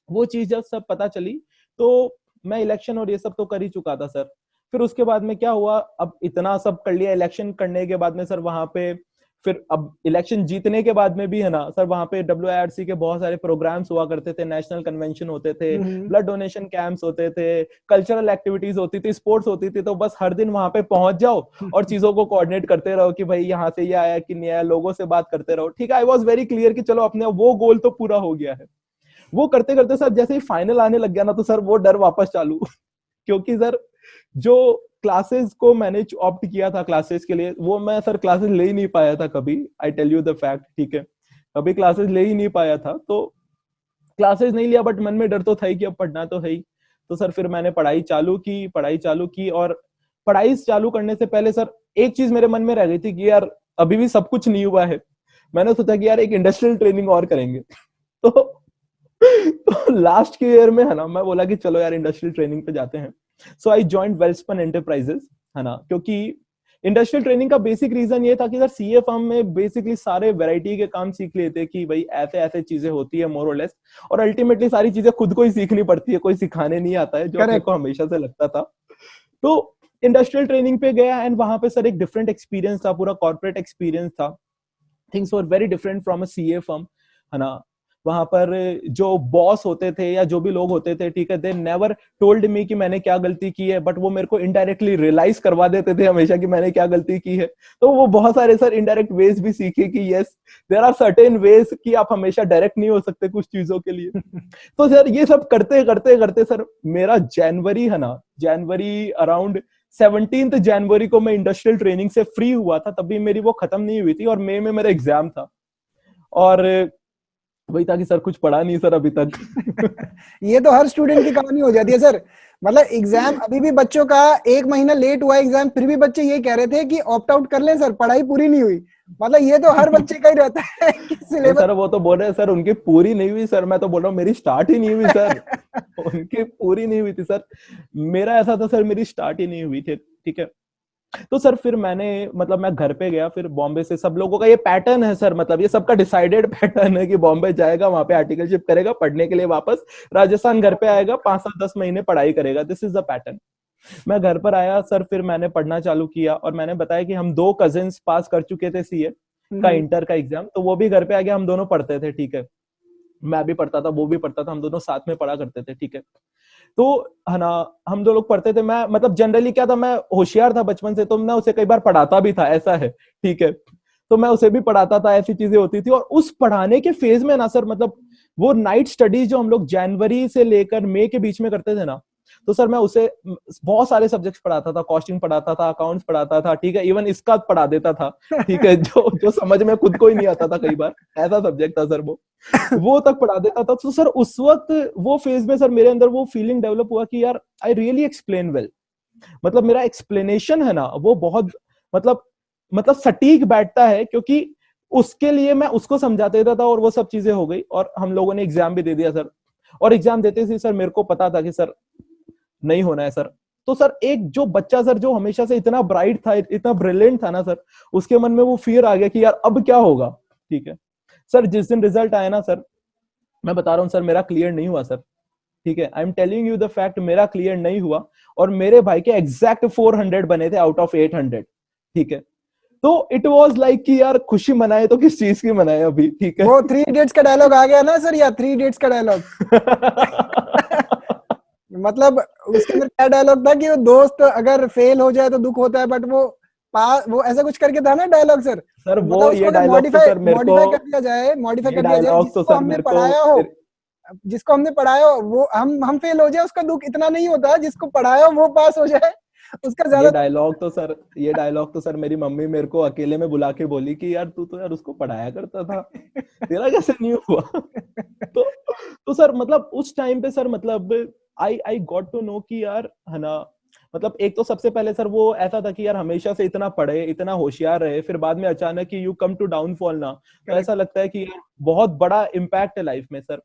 वो चीज जब सब पता चली तो मैं इलेक्शन और ये सब तो कर ही चुका था सर। फिर उसके बाद में क्या हुआ, अब इतना सब कर लिया, इलेक्शन करने के बाद में सर वहां पे फिर अब इलेक्शन जीतने के बाद में भी है ना सर, वहां पे WIRC के बहुत सारे प्रोग्राम्स हुआ करते थे, नेशनल कन्वेंशन होते थे, ब्लड डोनेशन कैंप्स होते थे, कल्चरल एक्टिविटीज होती थी, स्पोर्ट्स होती थी। तो बस हर दिन वहां पे पहुंच जाओ और चीजों को कोऑर्डिनेट करते रहो कि भाई यहाँ से ये आया कि नहीं आया, लोगों से बात करते रहो, ठीक है। आई वॉज वेरी क्लियर कि चलो अपने वो गोल तो पूरा हो गया है। वो करते करते सर जैसे ही फाइनल आने लग गया ना, तो सर वो डर वापस चालू क्योंकि सर जो क्लासेस को मैंने ऑप्ट किया था क्लासेस के लिए, वो मैं सर क्लासेस ले ही नहीं पाया था कभी, I tell you the fact, ठीक है, कभी क्लासेस ले ही नहीं पाया था। तो क्लासेस नहीं लिया, बट मन में डर तो था ही कि अब पढ़ना तो है ही। तो सर फिर मैंने पढ़ाई चालू की, और पढ़ाई चालू करने से पहले सर एक चीज मेरे मन में रह गई थी कि यार अभी भी सब कुछ नहीं हुआ है। मैंने सोचा कि यार एक इंडस्ट्रियल ट्रेनिंग और करेंगे। तो लास्ट के ईयर में है ना, मैं बोला कि चलो यार इंडस्ट्रियल ट्रेनिंग पे जाते हैं। सो आई जॉइंड वेल्सपन एंटरप्राइजेस, है ना, क्योंकि इंडस्ट्रियल ट्रेनिंग का बेसिक रीजन ये था कि सर सीए फर्म में बेसिकली सारे वैरायटी के काम सीख लेते कि भाई ऐसे ऐसे चीजें होती है मोर और लेस, और अल्टीमेटली सारी चीजें खुद को ही सीखनी पड़ती है, कोई सिखाने नहीं आता है, जो अपने को हमेशा से लगता था। तो इंडस्ट्रियल ट्रेनिंग पे गया एंड वहां पे सर एक डिफरेंट एक्सपीरियंस था, पूरा कॉर्पोरेट एक्सपीरियंस था। Things were very different from a CA firm, है ना। वहां पर जो बॉस होते थे या जो भी लोग होते थे, ठीक है, दे नेवर टोल्ड मी कि मैंने क्या गलती की है, बट वो मेरे को इनडायरेक्टली रियलाइज करवा देते थे हमेशा कि मैंने क्या गलती की है। तो वो बहुत सारे सर इनडायरेक्ट वेज भी सीखे कि yes there are certain ways कि आप हमेशा डायरेक्ट नहीं हो सकते कुछ चीजों के लिए। तो सर ये सब करते करते करते सर मेरा जनवरी, है ना, जनवरी अराउंड 17 जनवरी को मैं इंडस्ट्रियल ट्रेनिंग से फ्री हुआ था, तभी मेरी वो खत्म नहीं हुई थी, और मई में मेरा एग्जाम था। और वही था कि सर कुछ पढ़ा नहीं सर अभी तक। ये तो हर स्टूडेंट की कहानी हो जाती है सर। मतलब एग्जाम अभी भी बच्चों का 1 महीना लेट हुआ एग्जाम, फिर भी बच्चे ये कह रहे थे कि ऑप्ट आउट कर लें सर, पढ़ाई पूरी नहीं हुई। मतलब ये तो हर बच्चे का ही रहता है कि सिलेबस। सर वो तो बोल रहे हैं सर उनकी पूरी नहीं हुई, सर मैं तो बोल रहा हूँ मेरी स्टार्ट ही नहीं हुई सर। उनकी पूरी नहीं हुई थी सर, मेरा ऐसा था सर मेरी स्टार्ट ही नहीं हुई थी, ठीक है। तो सर फिर मैंने मतलब मैं घर पे गया, फिर बॉम्बे से सब लोगों का ये पैटर्न है सर, मतलब ये सबका डिसाइडेड पैटर्न है कि बॉम्बे जाएगा, वहां पे आर्टिकलशिप करेगा, पढ़ने के लिए वापस राजस्थान घर पे आएगा, 5-7-10 महीने पढ़ाई करेगा, दिस इज द पैटर्न। मैं घर पर आया सर, फिर मैंने पढ़ना चालू किया, और मैंने बताया कि हम 2 कजिन्स पास कर चुके थे सीए का इंटर का एग्जाम, तो वो भी घर पे आ गया, हम दोनों पढ़ते थे, ठीक है, मैं भी पढ़ता था वो भी पढ़ता था, हम दोनों साथ में पढ़ा करते थे, ठीक है। तो है ना, हम 2 लोग पढ़ते थे। मैं मतलब जनरली क्या था, मैं होशियार था बचपन से, तो मैं उसे कई बार पढ़ाता भी था, ऐसा है, ठीक है। तो मैं उसे भी पढ़ाता था, ऐसी चीजें होती थी। और उस पढ़ाने के फेज में ना सर, मतलब वो नाइट स्टडीज जो हम लोग जनवरी से लेकर मई के बीच में करते थे ना, तो सर मैं उसे बहुत सारे सब्जेक्ट्स पढ़ाता था, कॉस्टिंग पढ़ाता था, अकाउंट्स पढ़ाता था, ठीक है, इवन इसका पढ़ा देता था, ठीक है, जो जो समझ में खुद को ही नहीं आता था कई बार, ऐसा सब्जेक्ट था सर वो तक पढ़ा देता था। तो सर उस वक्त वो फेज में सर मेरे अंदर वो फीलिंग डेवलप हुआ कि यार आई रियली एक्सप्लेन वेल, मतलब मेरा एक्सप्लेनेशन है ना वो बहुत मतलब सटीक बैठता है, क्योंकि उसके लिए मैं उसको समझा देता था, और वो सब चीजें हो गई, और हम लोगों ने एग्जाम भी दे दिया सर। और एग्जाम देते ही सर मेरे को पता था कि सर नहीं होना है सर। तो सर एक जो बच्चा सर जो हमेशा से इतना ब्राइट था, इतना ब्रिलियंट था ना सर, उसके मन में वो फियर आ गया कि यार अब क्या होगा, ठीक है। सर जिस दिन रिजल्ट आया ना सर, मैं बता रहा हूँ सर मेरा क्लियर नहीं हुआ सर, ठीक है, आई am telling you the fact, मेरा क्लियर नहीं हुआ, और मेरे भाई के एग्जैक्ट 400 बने थे आउट ऑफ 800, ठीक है। तो इट वाज लाइक कि यार खुशी मनाए तो किस चीज की मनाए अभी, ठीक है। वो 3 इडियट्स का डायलॉग आ गया ना सर, या 3 इडियट्स का डायलॉग। मतलब उसके अंदर क्या डायलॉग था कि वो दोस्त अगर फेल हो जाए तो दुख होता है, बट वो ऐसा कुछ करके था ना डायलॉग सर। सर मतलब वो उसको ये अगर डायलॉग तो सर मेरे को, मॉडिफाई कर दिया जाए, ये डायलॉग तो सर मेरे को, जिसको हमने पढ़ाया हो वो हम फेल हो जाए उसका दुख इतना नहीं होता, जिसको पढ़ाया हो वो पास हो जाए उसका ज्यादा। ये डायलॉग तो सर मेरी मम्मी मेरे को अकेले में बुला के बोली कि यार तू तो यार उसको पढ़ाया करता था, तेरा कैसे नहीं हुआ। तो तो सर मतलब उस टाइम पे सर मतलब आई गॉट टू नो कि यार है ना, मतलब एक तो सबसे पहले सर वो ऐसा था कि यार हमेशा से इतना पढ़े, इतना होशियार रहे, फिर बाद में अचानक कि यू कम टू डाउनफॉल ना, तो करेक्ट। ऐसा लगता है कि यार बहुत बड़ा इम्पैक्ट है लाइफ में सर।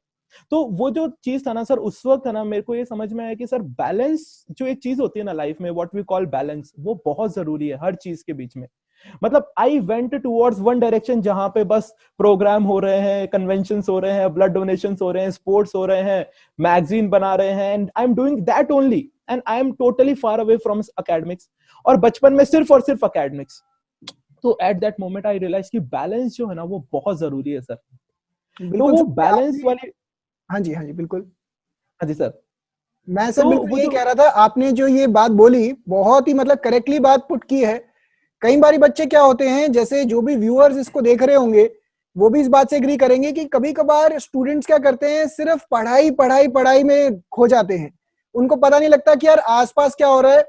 तो वो जो चीज था ना सर, उस वक्त है ना, मेरे को ये समझ में आया कि सर बैलेंस जो एक चीज होती है ना लाइफ में, व्हाट वी कॉल बैलेंस, वो बहुत जरूरी है हर चीज के बीच में। मतलब I went towards one direction जहां पे बस प्रोग्राम हो रहे हैं, कन्वेंशन हो रहे हैं, ब्लड डोनेशन हो रहे हैं, स्पोर्ट्स हो रहे हैं, मैगजीन बना रहे हैं, and I am doing that only, and I am totally far away from academics, और बचपन में सिर्फ और सिर्फ अकेडमिक्स। तो at that moment I realise कि बैलेंस जो है ना वो बहुत जरूरी है सर। तो बिल्कुल वो सर बैलेंस आपने, वाली, हाँ जी हाँ जी बिल्कुल। हाँ जी सर। मैं सर तो बिल्कुल वो यही जो, कह रहा था, आपने जो ये बात बोली बहुत ही मतलब करेक्टली बात पुट की है। कई बारी बच्चे क्या होते हैं, जैसे जो भी व्यूअर्स इसको देख रहे होंगे वो भी इस बात से एग्री करेंगे कि कभी कभार स्टूडेंट्स क्या करते हैं, सिर्फ पढ़ाई पढ़ाई पढ़ाई में खो जाते हैं। उनको पता नहीं लगता कि यार आसपास क्या हो रहा है।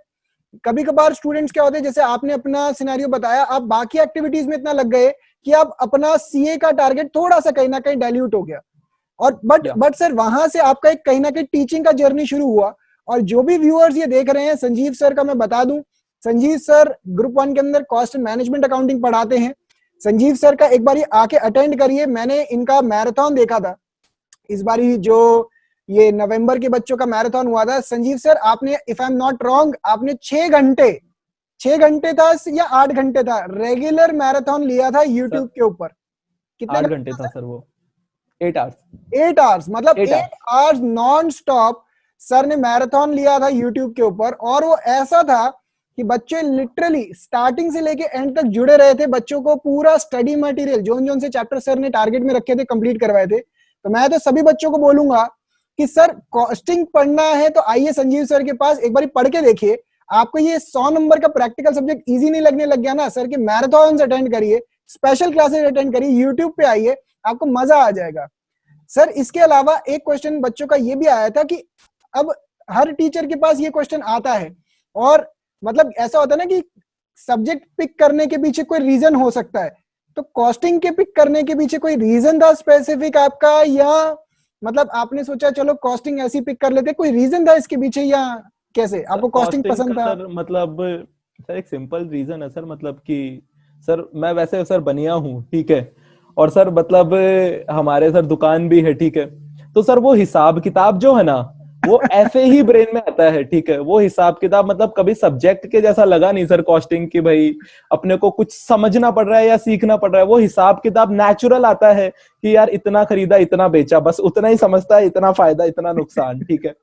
कभी कभार स्टूडेंट्स क्या होते हैं, जैसे आपने अपना सिनेरियो बताया, आप बाकी एक्टिविटीज में इतना लग गए कि आप अपना सीए का टारगेट थोड़ा सा कहीं ना कहीं डाइल्यूट हो गया। और या बट सर वहां से आपका एक कहीं ना कहीं टीचिंग का जर्नी शुरू हुआ। और जो भी व्यूअर्स ये देख रहे हैं, संजीव सर का मैं बता दूं, संजीव सर ग्रुप 1 के अंदर कॉस्ट एंड मैनेजमेंट अकाउंटिंग पढ़ाते हैं। संजीव सर का एक बार आके अटेंड करिए, मैंने इनका मैराथन देखा था इस बारी, जो ये नवंबर के बच्चों का मैराथन हुआ था। संजीव सर आपने, if I am not wrong, आपने 6 घंटे, 6 घंटे था या 8 घंटे था, रेगुलर मैराथन लिया था सर यूट्यूब के ऊपर। कितने 8 घंटे था घंटे? सर वो, 8 आवर्स। 8 आवर्स, मतलब 8 hours. 8 hours non stop sir ने मैराथन लिया था यूट्यूब के ऊपर। और वो ऐसा था कि बच्चे लिटरली स्टार्टिंग से लेके एंड तक जुड़े रहे थे, बच्चों को पूरा स्टडी मटेरियल जोन जोन से चैप्टर सर ने टारगेट में रखे थे कंप्लीट करवाए थे। तो मैं तो सभी बच्चों को बोलूंगा कि सर कॉस्टिंग पढ़ना है तो आइए संजीव सर के पास, एक बार पढ़ के देखिए। आपको ये 100 नंबर का प्रैक्टिकल सब्जेक्ट इजी नहीं लगने लग गया ना, सर के मैराथन अटेंड करिए, स्पेशल क्लासेस अटेंड करिए, यूट्यूब पे आइए, आपको मजा आ जाएगा। सर इसके अलावा एक क्वेश्चन बच्चों का ये भी आया था कि अब हर टीचर के पास ये क्वेश्चन आता है, और मतलब ऐसा होता है ना कि सब्जेक्ट पिक करने के पीछे कोई रीजन हो सकता है, तो कॉस्टिंग के पिक करने के पीछे कोई रीजन था स्पेसिफिक आपका, या मतलब आपने सोचा चलो कॉस्टिंग ऐसी पिक कर लेते, कोई रीजन था इसके पीछे, या कैसे सर आपको कॉस्टिंग कॉस्टिंग का पसंद था? सर मतलब, सर एक सिंपल रीजन है सर, मतलब कि सर मैं वैसे सर बनिया हूँ, ठीक है, और सर मतलब हमारे सर दुकान भी है, ठीक है, तो सर वो हिसाब किताब जो है ना वो ऐसे ही ब्रेन में आता है, ठीक है, वो हिसाब किताब मतलब कभी सब्जेक्ट के जैसा लगा नहीं सर कॉस्टिंग की, भाई अपने को कुछ समझना पड़ रहा है या सीखना पड़ रहा है, वो हिसाब किताब नेचुरल आता है कि यार इतना खरीदा इतना बेचा, बस उतना ही समझता है, इतना फायदा इतना नुकसान, ठीक है।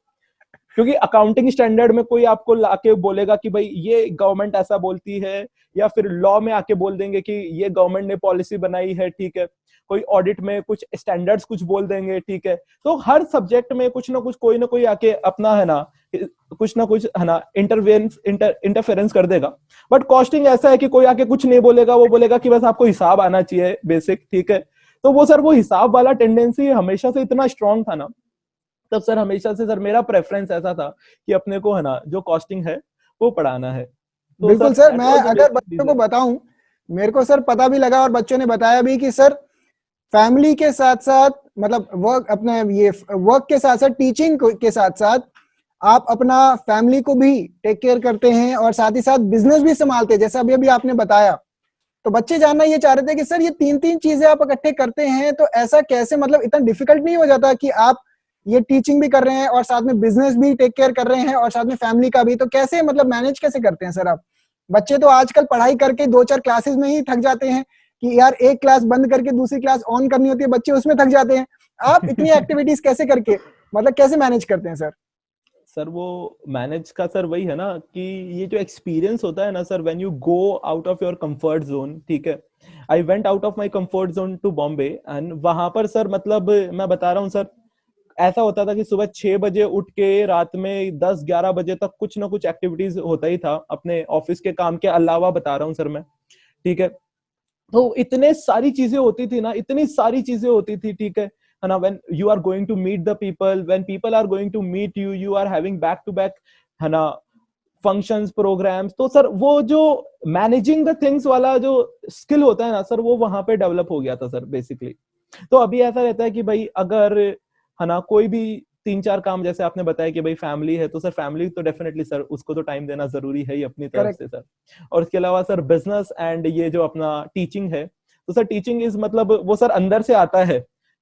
क्योंकि अकाउंटिंग स्टैंडर्ड में कोई आपको लाके बोलेगा कि भाई ये गवर्नमेंट ऐसा बोलती है, या फिर लॉ में आके बोल देंगे कि ये गवर्नमेंट ने पॉलिसी बनाई है, ठीक है, कोई ऑडिट में कुछ स्टैंडर्ड्स कुछ बोल देंगे, ठीक है, तो हर सब्जेक्ट में कुछ ना कुछ कोई ना कोई आके अपना है ना कुछ ना कुछ है ना इंटरफेरेंस कर देगा। बट कॉस्टिंग ऐसा है कि कोई आके कुछ नहीं बोलेगा, वो बोलेगा कि बस आपको हिसाब आना चाहिए बेसिक, ठीक है। तो वो सर वो हिसाब वाला टेंडेंसी हमेशा से इतना स्ट्रांग था ना, तब सर हमेशा से सर मेरा प्रेफरेंस ऐसा था कि अपने को है ना जो कॉस्टिंग है वो पढ़ाना है। तो सर बिल्कुल सर, दैट मैं वाज द अगर बेसिक बच्चों को रीजन। बताऊं, मेरे को सर पता भी लगा और बच्चों ने बताया भी कि सर फैमिली के साथ साथ, मतलब वर्क अपने ये वर्क के साथ साथ टीचिंग के साथ साथ आप अपना फैमिली को भी टेक केयर करते हैं और साथ ही साथ बिजनेस भी संभालते हैं, जैसा अभी अभी आपने बताया। तो बच्चे जानना ये चाह रहे थे कि सर ये तीन तीन चीजें आप इकट्ठे करते हैं तो ऐसा कैसे, मतलब इतना डिफिकल्ट नहीं हो जाता कि आप ये टीचिंग भी कर रहे हैं और साथ में बिजनेस भी टेक केयर कर रहे हैं और साथ में फैमिली का भी, तो कैसे मतलब मैनेज कैसे करते हैं सर आप? बच्चे तो आजकल पढ़ाई करके 2-4 क्लासेस में ही थक जाते हैं कि यार एक क्लास बंद करके दूसरी क्लास ऑन करनी होती है, बच्चे उसमें थक जाते हैं। आप इतनी एक्टिविटीज कैसे करके, मतलब कैसे मैनेज करते हैं सर? सर वो मैनेज का सर वही है ना कि ये जो एक्सपीरियंस होता है ना sir, when you go out of your comfort zone, ठीक है, I went out of my comfort zone to Bombay, and वहां पर सर मतलब मैं बता रहा हूँ सर, ऐसा होता था कि सुबह 6 बजे उठ के रात में 10-11 बजे तक कुछ ना कुछ एक्टिविटीज होता ही था अपने ऑफिस के काम के अलावा, बता रहा हूँ सर मैं, ठीक है। तो इतने सारी चीजें होती थी ना, इतनी सारी चीजें होती थी, ठीक है ना, when you are going to meet the people, when people are going to meet you, you are having back to back है ना फंक्शंस प्रोग्राम्स, तो सर वो जो मैनेजिंग द थिंग्स वाला जो स्किल होता है ना सर, वो वहां पे डेवलप हो गया था सर बेसिकली। तो अभी ऐसा रहता है कि भाई अगर है ना, कोई भी 3-4 काम, जैसे आपने बताया कि भाई फैमिली है, तो सर फैमिली तो डेफिनेटली सर उसको तो टाइम देना जरूरी है ही अपनी तरफ करेक्ट। से सर। और इसके अलावा सर बिजनेस एंड ये जो अपना टीचिंग है, तो सर टीचिंग इज मतलब वो सर अंदर से आता है,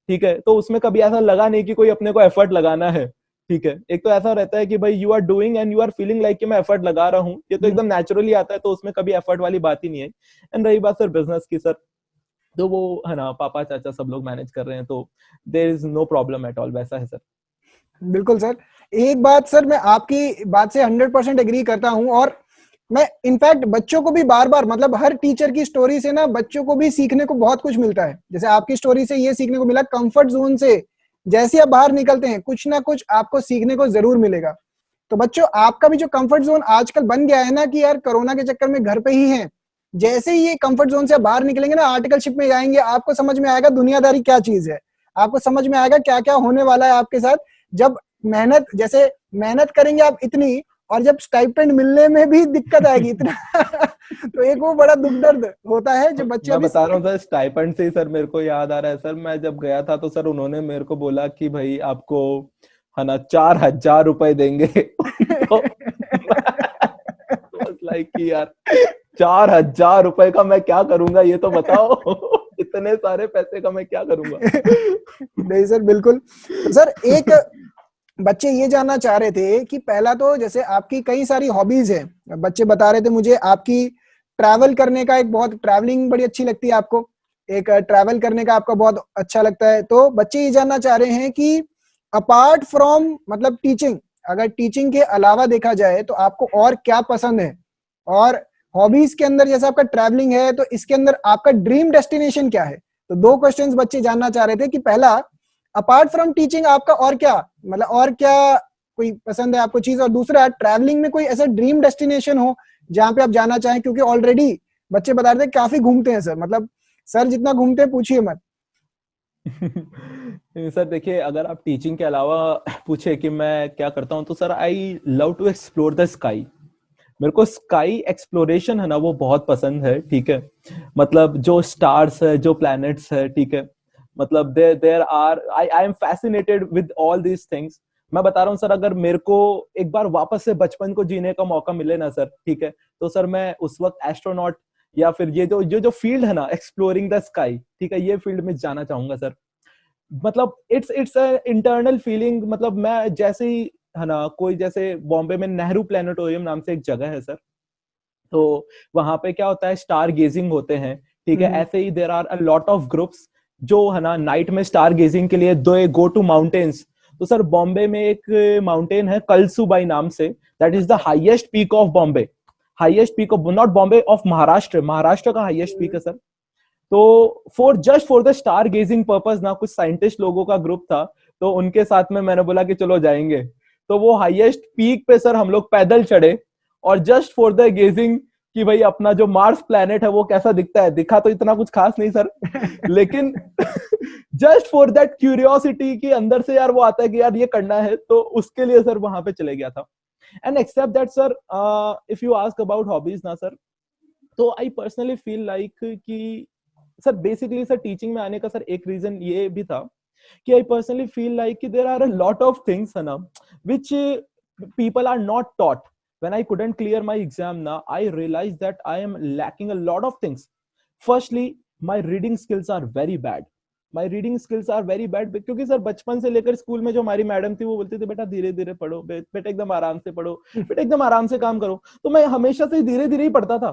ठीक है, तो उसमें कभी ऐसा लगा नहीं कि कोई अपने को एफर्ट लगाना है, ठीक है। एक तो ऐसा रहता है कि भाई you are doing and you are feeling like कि मैं एफर्ट लगा रहा हूँ, ये तो एकदम नेचुरली आता है, तो उसमें कभी एफर्ट वाली बात ही नहीं है। एंड रही बात सर बिजनेस की सर, तो वो है ना पापा चाचा सब लोग मैनेज कर रहे हैं, तो there is no problem at all, वैसा है सर। बिल्कुल सर। एक बात सर, मैं आपकी बात से 100% एग्री करता हूं, और मैं इनफैक्ट बच्चों को भी बार बार, मतलब हर टीचर की स्टोरी से ना बच्चों को भी सीखने को बहुत कुछ मिलता है। जैसे आपकी स्टोरी से ये सीखने को मिला, कंफर्ट जोन से जैसे आप बाहर निकलते हैं कुछ ना कुछ आपको सीखने को जरूर मिलेगा। तो बच्चों, आपका भी जो कंफर्ट जोन आजकल बन गया है ना कि यार कोरोना के चक्कर में घर पे ही हैं, जैसे ही ये कंफर्ट जोन से बाहर निकलेंगे ना, आर्टिकलशिप में जाएंगे, आपको समझ में आएगा दुनियादारी क्या चीज है। आपको समझ में आएगा क्या क्या होने वाला है आपके साथ, जब मेहनत, जैसे मेहनत करेंगे आप इतनी, और जब स्टाइपेंड मिलने में भी दिक्कत आएगी इतना तो एक वो बड़ा दुख दर्द होता है जो बच्चे मैं अभी बता रहा हूँ सर, स्टाइपेंड से ही सर मेरे को याद आ रहा है सर, मैं जब गया था तो सर उन्होंने मेरे को बोला कि भाई आपको है ना 4,000 रुपए देंगे तो लाइक कि यार 4,000 रुपए का मैं क्या करूंगा, ये तो बताओ इतने सारे पैसे का मैं क्या करूंगा। नहीं सर, बिल्कुल। तो सर, एक बच्चे ये जानना चाह रहे थे कि पहला तो जैसे आपकी कई सारी हॉबीज हैं, बच्चे बता रहे थे मुझे आपकी ट्रैवल करने का, एक बहुत ट्रैवलिंग बड़ी अच्छी लगती है आपको, एक ट्रैवल करने का आपका बहुत अच्छा लगता है। तो बच्चे ये जानना चाह रहे हैं कि अपार्ट फ्रॉम मतलब टीचिंग, अगर टीचिंग के अलावा देखा जाए तो आपको और क्या पसंद है, और हॉबीज के अंदर जैसे आपका ट्रैवलिंग है तो इसके अंदर आपका ड्रीम डेस्टिनेशन क्या है। तो दो क्वेश्चंस बच्चे जानना चाह रहे थे कि पहला, अपार्ट फ्रॉम टीचिंग आपका और क्या, मतलब और क्या कोई पसंद है आपको चीज, और दूसरा ट्रैवलिंग में कोई ऐसा ड्रीम डेस्टिनेशन हो जहां पे आप जाना चाहें, क्योंकि ऑलरेडी बच्चे बता रहे थे काफी घूमते हैं सर, मतलब सर जितना घूमते हैं पूछिए मत। सर देखिए, अगर आप टीचिंग के अलावा पूछे कि मैं क्या करता हूँ, तो sir I love to explore the sky. मेरे को स्काई एक्सप्लोरेशन है ना वो बहुत पसंद है, ठीक है। मतलब जो स्टार्स है, जो प्लैनेट्स है, ठीक है, मतलब there are, I am fascinated with all these things. मैं बता रहा हूँ सर, अगर मेरे को एक बार वापस से बचपन को जीने का मौका मिले ना सर, ठीक है, तो सर मैं उस वक्त एस्ट्रोनॉट या फिर ये जो फील्ड है ना, एक्सप्लोरिंग द स्काई, ठीक है, ये फील्ड में जाना चाहूंगा सर। मतलब इट्स अ इंटरनल फीलिंग, मतलब मैं जैसे ही है ना, कोई जैसे बॉम्बे में नेहरू प्लेनेटोरियम नाम से एक जगह है सर, तो वहां पे क्या होता है, स्टार गेजिंग होते हैं, ठीक है। ऐसे ही there are a lot of groups जो है ना नाइट में स्टार गेजिंग के लिए दो गो टू माउंटेन्स। तो सर बॉम्बे में एक माउंटेन है कलसुबाई नाम से, that is the highest peak of Bombay, highest peak of not Bombay of Maharashtra, Maharashtra का हाईएस्ट पीक है सर। तो for the star gazing purpose ना, कुछ साइंटिस्ट लोगों का ग्रुप था, तो उनके साथ में मैंने बोला कि चलो जाएंगे। तो वो हाईएस्ट पीक पे सर हम लोग पैदल चढ़े, और जस्ट फॉर द गेजिंग कि भाई अपना जो मार्स प्लेनेट है वो कैसा दिखता है, दिखा तो इतना कुछ खास नहीं सर लेकिन जस्ट फॉर दैट क्यूरियोसिटी कि अंदर से यार वो आता है कि यार ये करना है, तो उसके लिए सर वहां पे चले गया था। And except that sir, if you ask about hobbies ना सर, तो आई पर्सनली फील लाइक कि सर बेसिकली सर टीचिंग में आने का सर एक रीजन ये भी था कि आई पर्सनली फील लाइक कि there are a lot of things है ना which people are not taught. When I couldn't clear my exam now, I realized that I am lacking a lot of things. Firstly, my reading skills are very bad. My reading skills are very bad क्योंकि sir बचपन से लेकर school में जो हमारी madam थी वो बोलती थी बेटा धीरे धीरे पढ़ो, बेटा एकदम आराम से पढ़ो, बेटा एकदम आराम से काम करो। तो मैं हमेशा से धीरे धीरे ही पढ़ता था।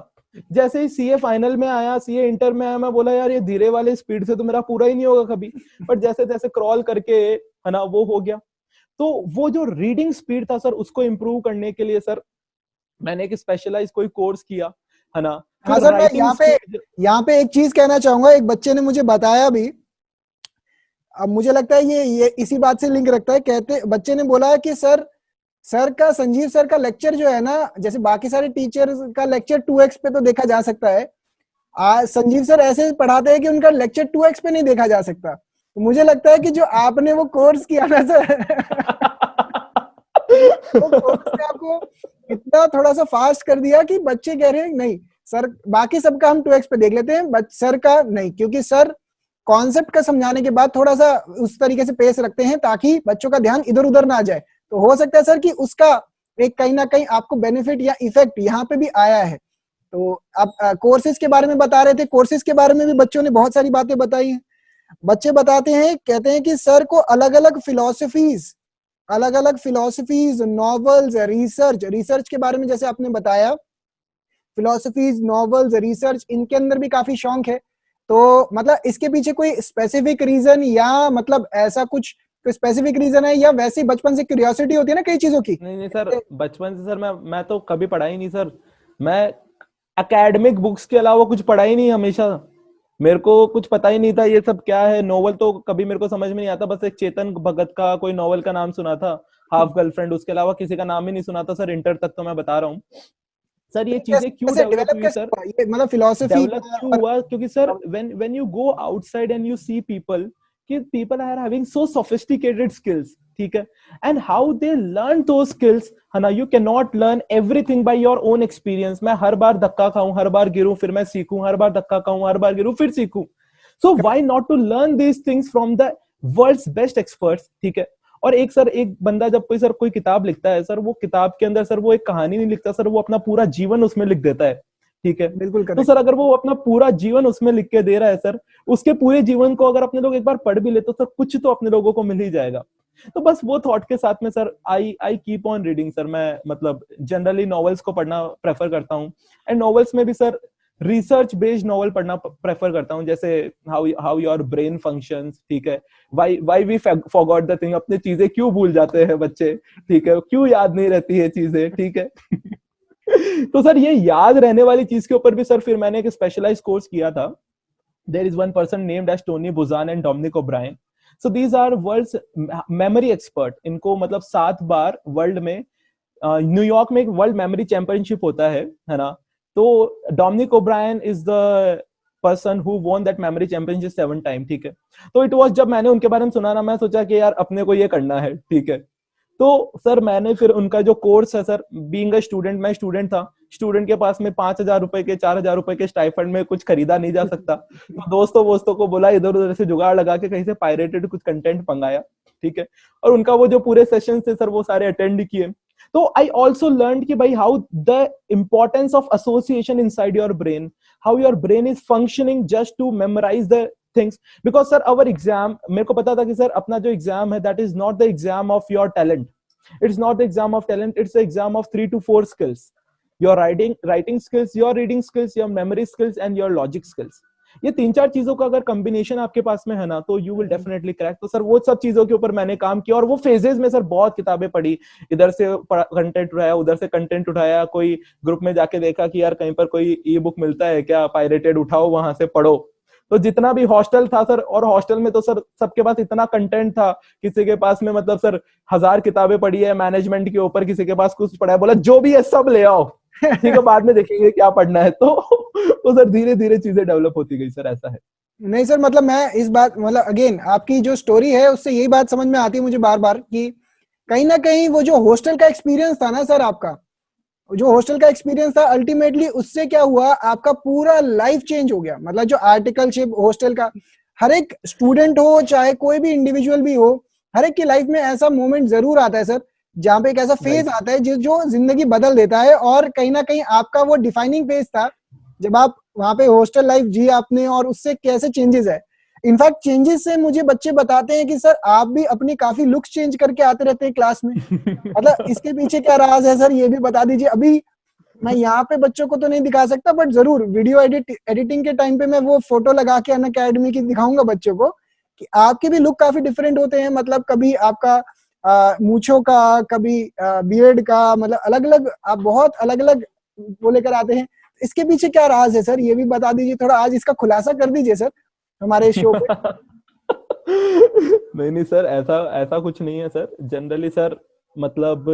जैसे ही सीए फाइनल में आया, सीए इंटर में आया, मैं बोला यार ये धीरे वाले स्पीड से तो मेरा पूरा ही नहीं होगा कभी, बट जैसे जैसे क्रॉल करके है ना वो हो गया। तो वो जो रीडिंग स्पीड था सर उसको इंप्रूव करने के लिए सर मैंने एक स्पेशलाइज कोई कोर्स किया, है ना। हाँ फिर सर, मैं राइटिंग स्पीड, यहाँ पे एक चीज कहना चाहूंगा, एक बच्चे ने मुझे बताया भी, अब मुझे लगता है ये इसी बात से लिंक रखता है। कहते बच्चे ने बोला कि सर का, संजीव सर का लेक्चर जो है ना, जैसे बाकी सारे टीचर का लेक्चर 2x पे तो देखा जा सकता है, संजीव सर ऐसे पढ़ाते हैं कि उनका लेक्चर 2x पे नहीं देखा जा सकता। तो मुझे लगता है कि जो आपने वो कोर्स किया ना सर वो कोर्स ने आपको इतना थोड़ा सा फास्ट कर दिया कि बच्चे कह रहे हैं नहीं सर, बाकी सबका हम 2x पे देख लेते हैं, बट सर का नहीं, क्योंकि सर कॉन्सेप्ट का समझाने के बाद थोड़ा सा उस तरीके से पेश रखते हैं ताकि बच्चों का ध्यान इधर उधर ना जाए। तो हो सकता है सर कि उसका एक कहीं ना कहीं आपको बेनिफिट या इफेक्ट यहाँ पे भी आया है। तो आप कोर्सेज के बारे में बता रहे थे, कोर्सेज के बारे में भी बच्चों ने बहुत सारी बातें बताई हैं। बच्चे बताते हैं, कहते हैं कि सर को अलग अलग फिलोसफीज, नॉवेल्स, रिसर्च के बारे में जैसे आपने बताया, फिलोसफीज, नॉवेल्स, रिसर्च, इनके अंदर भी काफी शौक है। तो मतलब इसके पीछे कोई स्पेसिफिक रीजन या मतलब ऐसा कुछ कोई स्पेसिफिक रीजन है, या वैसे ही बचपन से क्यूरियोसिटी होती है ना कई चीजों की? नहीं नहीं सर, बचपन से सर मैं तो कभी पढ़ा ही नहीं सर। मैं एकेडमिक बुक्स के अलावा कुछ पढ़ा ही नहीं हमेशा। मेरे को कुछ पता ही नहीं था ये सब क्या है। नोवेल तो कभी मेरे को समझ में नहीं आता। बस एक चेतन भगत का कोई नोवेल का नाम सुना था, हाफ गर्लफ्रेंड, उसके अलावा किसी का नाम ही नहीं सुना था सर। इंटर तक तो मैं बता रहा हूँ सर। ये चीजें क्यों कैसे डेवलप डेवलप हुई कैसे सर? हुआ ये, मतलब फिलोसफी डेवलप क्यों और हुआ? क्योंकि sir when you go outside and you see people, कि people are having so sophisticated skills, ठीक है, and how they learn those skills, है ना। You can not learn everything by your own experience. मैं हर बार धक्का खाऊं, हर बार गिरूं, फिर मैं सीखूं, हर बार धक्का खाऊं, हर बार गिरूं, फिर सीखूं। So why not to learn these things from the world's best experts, ठीक है। और एक सर, एक बंदा जब कोई सर कोई किताब लिखता है सर, वो किताब के अंदर सर वो एक कहानी नहीं लिखता सर, वो अपना पूरा जीवन उसमें लिख देता है, ठीक है। बिल्कुल तो करेक्ट। सर अगर वो अपना पूरा जीवन उसमें लिख के दे रहा है सर, उसके पूरे जीवन को अगर अपने लोग एक बार पढ़ भी ले तो सर कुछ तो अपने लोगों को मिल ही जाएगा। तो बस वो थॉट के साथ में sir I keep on reading sir. मैं मतलब जनरली नॉवेल्स को पढ़ना प्रेफर करता हूँ। एंड नॉवेल्स में भी सर रिसर्च बेस्ड नॉवल पढ़ना प्रेफर करता हूँ, जैसे हाउ योर ब्रेन फंक्शंस, ठीक है, why we forgot the thing, अपने चीजें क्यों भूल जाते हैं बच्चे, ठीक है, क्यों याद नहीं रहती है चीजें, ठीक है। तो सर ये याद रहने वाली चीज के ऊपर भी सर फिर मैंने एक स्पेशलाइज कोर्स किया था। There is one person named as Tony Buzan and Dominic O'Brien. So these are world's memory expert. इनको मतलब 7 बार वर्ल्ड में न्यूयॉर्क में एक वर्ल्ड मेमोरी चैंपियनशिप होता है ना। तो Dominic O'Brien is the person who won that memory championship 7 time, ठीक है। तो इट वाज, जब मैंने उनके बारे में सुना ना, मैं सोचा कि यार अपने को ये करना है, ठीक है। तो सर मैंने फिर उनका जो कोर्स है सर, बीइंग अ स्टूडेंट, मैं स्टूडेंट था, स्टूडेंट के पास में 5,000 रुपए के, 4,000 रुपए के स्टाइफंड में कुछ खरीदा नहीं जा सकता। तो दोस्तों को बोला, इधर उधर से जुगाड़ लगा के कहीं से पायरेटेड कुछ कंटेंट मंगाया, ठीक है। और उनका वो जो पूरे सेशन थे सर, वो सारे अटेंड किए। तो आई ऑल्सो लर्न कि भाई how the importance of association inside your brain, how your brain is functioning just to memorise the things. Because sir our exam, मेरे को पता था कि सर अपना जो एग्जाम है that is not the exam of your talent, it's not the exam of talent, it's the exam of 3 to 4 skills, your writing skills, your reading skills, your memory skills and your logic skills. ये 3-4 चीजों का अगर combination आपके पास में है ना, तो you will definitely crack. तो सर वो सब चीजों के ऊपर मैंने काम किया, और वो फेजेस में सर बहुत किताबें पढ़ी, इधर से कंटेंट उठाया, उधर से कंटेंट उठाया, कोई ग्रुप में जाके देखा कि यार कहीं पर कोई ई बुक मिलता है क्या, पायरेटेड, उठाओ वहां से पढ़ो। तो जितना भी हॉस्टल था सर, और हॉस्टल में तो सर सबके पास इतना कंटेंट था, किसी के पास में मतलब सर 1000 किताबें पढ़ी है मैनेजमेंट के ऊपर, किसी के पास कुछ पढ़ा है, बोला जो भी है सब ले आओ, ठीक है, बाद में देखेंगे क्या पढ़ना है। तो सर धीरे धीरे चीजें डेवलप होती गई सर, ऐसा है। नहीं सर, मतलब मैं इस बात, मतलब अगेन आपकी जो स्टोरी है उससे यही बात समझ में आती है मुझे बार बार कि कहीं ना कहीं वो जो हॉस्टल का एक्सपीरियंस था ना सर, आपका जो हॉस्टल का एक्सपीरियंस था, अल्टीमेटली उससे क्या हुआ, आपका पूरा लाइफ चेंज हो गया। मतलब जो आर्टिकलशिप हॉस्टल का, हर एक स्टूडेंट हो चाहे कोई भी इंडिविजुअल भी हो, हर एक की लाइफ में ऐसा मोमेंट जरूर आता है सर, जहाँ पे एक ऐसा फेज राइट। आता है जो जिंदगी बदल देता है। और कहीं ना कहीं आपका वो डिफाइनिंग फेज था जब आप वहां पे हॉस्टल लाइफ जी आपने, और उससे कैसे चेंजेस है। इनफैक्ट चेंजेस से मुझे बच्चे बताते हैं कि सर आप भी अपनी काफी लुक्स चेंज करके आते रहते हैं क्लास में। मतलब इसके पीछे क्या राज है सर, ये भी बता दीजिए। अभी मैं यहाँ पे बच्चों को तो नहीं दिखा सकता, बट जरूर वीडियो एडिटिंग के टाइम पे मैं वो फोटो लगा के अन अकेडमी की दिखाऊंगा बच्चों को कि आपके भी लुक काफी डिफरेंट होते हैं। मतलब कभी आपका मूछों का, कभी बियर्ड का, मतलब अलग अलग, आप बहुत अलग अलग वो लेकर आते हैं। इसके पीछे क्या राज है सर, ये भी बता दीजिए थोड़ा, आज इसका खुलासा कर दीजिए सर हमारे शो पे। नहीं नहीं सर, ऐसा ऐसा कुछ नहीं है सर। जनरली सर मतलब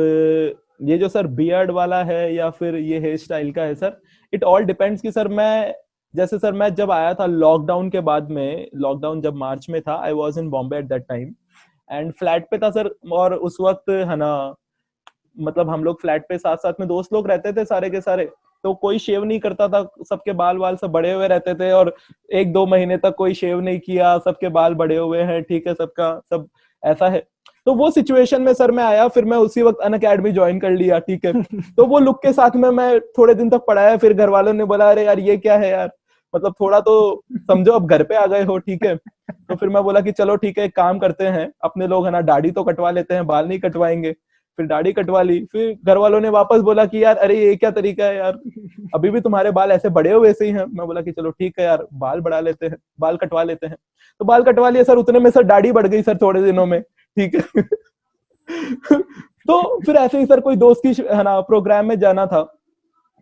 ये जो सर बियर्ड वाला है या फिर ये हेयर स्टाइल का है सर, इट ऑल डिपेंड्स कि सर मैं, जैसे सर मैं जब आया था लॉकडाउन के बाद में, लॉकडाउन जब मार्च में था, I was in Bombay at that time and flat पे था सर। और उस वक्त है ना, मतलब हम लोग फ्लैट पे साथ साथ में दोस्त लोग रहते थे सारे के सारे। तो कोई शेव नहीं करता था, सबके बाल वाल सब बड़े हुए रहते थे, और 1-2 महीने तक कोई शेव नहीं किया, सबके बाल बड़े हुए हैं, ठीक है, सबका सब ऐसा है। तो वो सिचुएशन में सर मैं आया, फिर मैं उसी वक्त अनअकैडमी ज्वाइन कर लिया, ठीक है। तो वो लुक के साथ में मैं थोड़े दिन तक पढ़ाया, फिर घर वालों ने बोला अरे यार ये क्या है यार, मतलब थोड़ा तो समझो, अब घर पे आ गए हो, ठीक है। तो फिर मैं बोला कि चलो ठीक है, एक काम करते हैं, अपने लोग है ना दाढ़ी तो कटवा लेते हैं, बाल नहीं कटवाएंगे। फिर दाढ़ी कटवा ली, फिर घर वालों ने वापस बोला कि यार अरे ये क्या तरीका है यार, अभी भी तुम्हारे बाल ऐसे बड़े हुए ऐसे ही हैं। मैं बोला कि चलो ठीक है यार, बाल बढ़ा लेते हैं, बाल कटवा लेते हैं। तो बाल कटवा लिया सर, उतने में सर दाढ़ी बढ़ गई सर थोड़े दिनों में, ठीक है। तो फिर ऐसे ही सर कोई दोस्त की है ना प्रोग्राम में जाना था,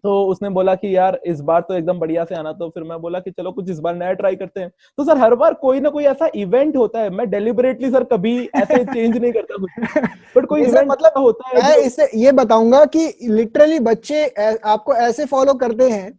तो उसने बोला कि यार इस बार तो एकदम बढ़िया से आना। तो फिर मैं बोला कि चलो कुछ इस बार नया ट्राई करते हैं। तो सर हर बार कोई ना कोई ऐसा इवेंट होता है, मैं डेलिबरेटली सर कभी ऐसे चेंज नहीं करता कुछ, बट कोई नहीं सर, इवेंट मतलब होता है मैं जो इससे ये बताऊंगा कि लिटरली बच्चे आपको ऐसे फॉलो करते हैं।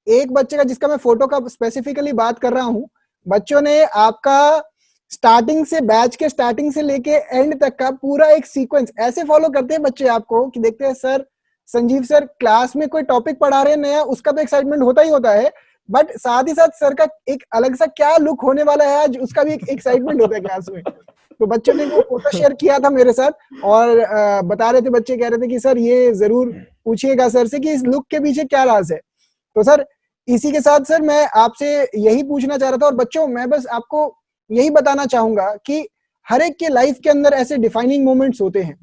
एक बच्चे का, जिसका मैं फोटो का स्पेसिफिकली बात कर रहा हूँ, बच्चों ने आपका स्टार्टिंग से, बैच के स्टार्टिंग से लेके एंड तक का पूरा एक सीक्वेंस ऐसे फॉलो करते हैं बच्चे आपको कि देखते हैं सर, संजीव सर क्लास में कोई टॉपिक पढ़ा रहे हैं नया, उसका तो एक्साइटमेंट होता ही होता है, बट साथ ही साथ सर का एक अलग सा क्या लुक होने वाला है आज, उसका भी एक एक्साइटमेंट होता है क्लास में। तो बच्चों ने वो फोटो शेयर किया था मेरे साथ, और बता रहे थे, बच्चे कह रहे थे कि सर ये जरूर पूछिएगा सर से कि इस लुक के पीछे क्या राज है। तो सर इसी के साथ सर मैं आपसे यही पूछना चाह रहा था, और बच्चों मैं बस आपको यही बताना चाहूंगा कि हर एक के लाइफ के अंदर ऐसे डिफाइनिंग मोमेंट्स होते हैं,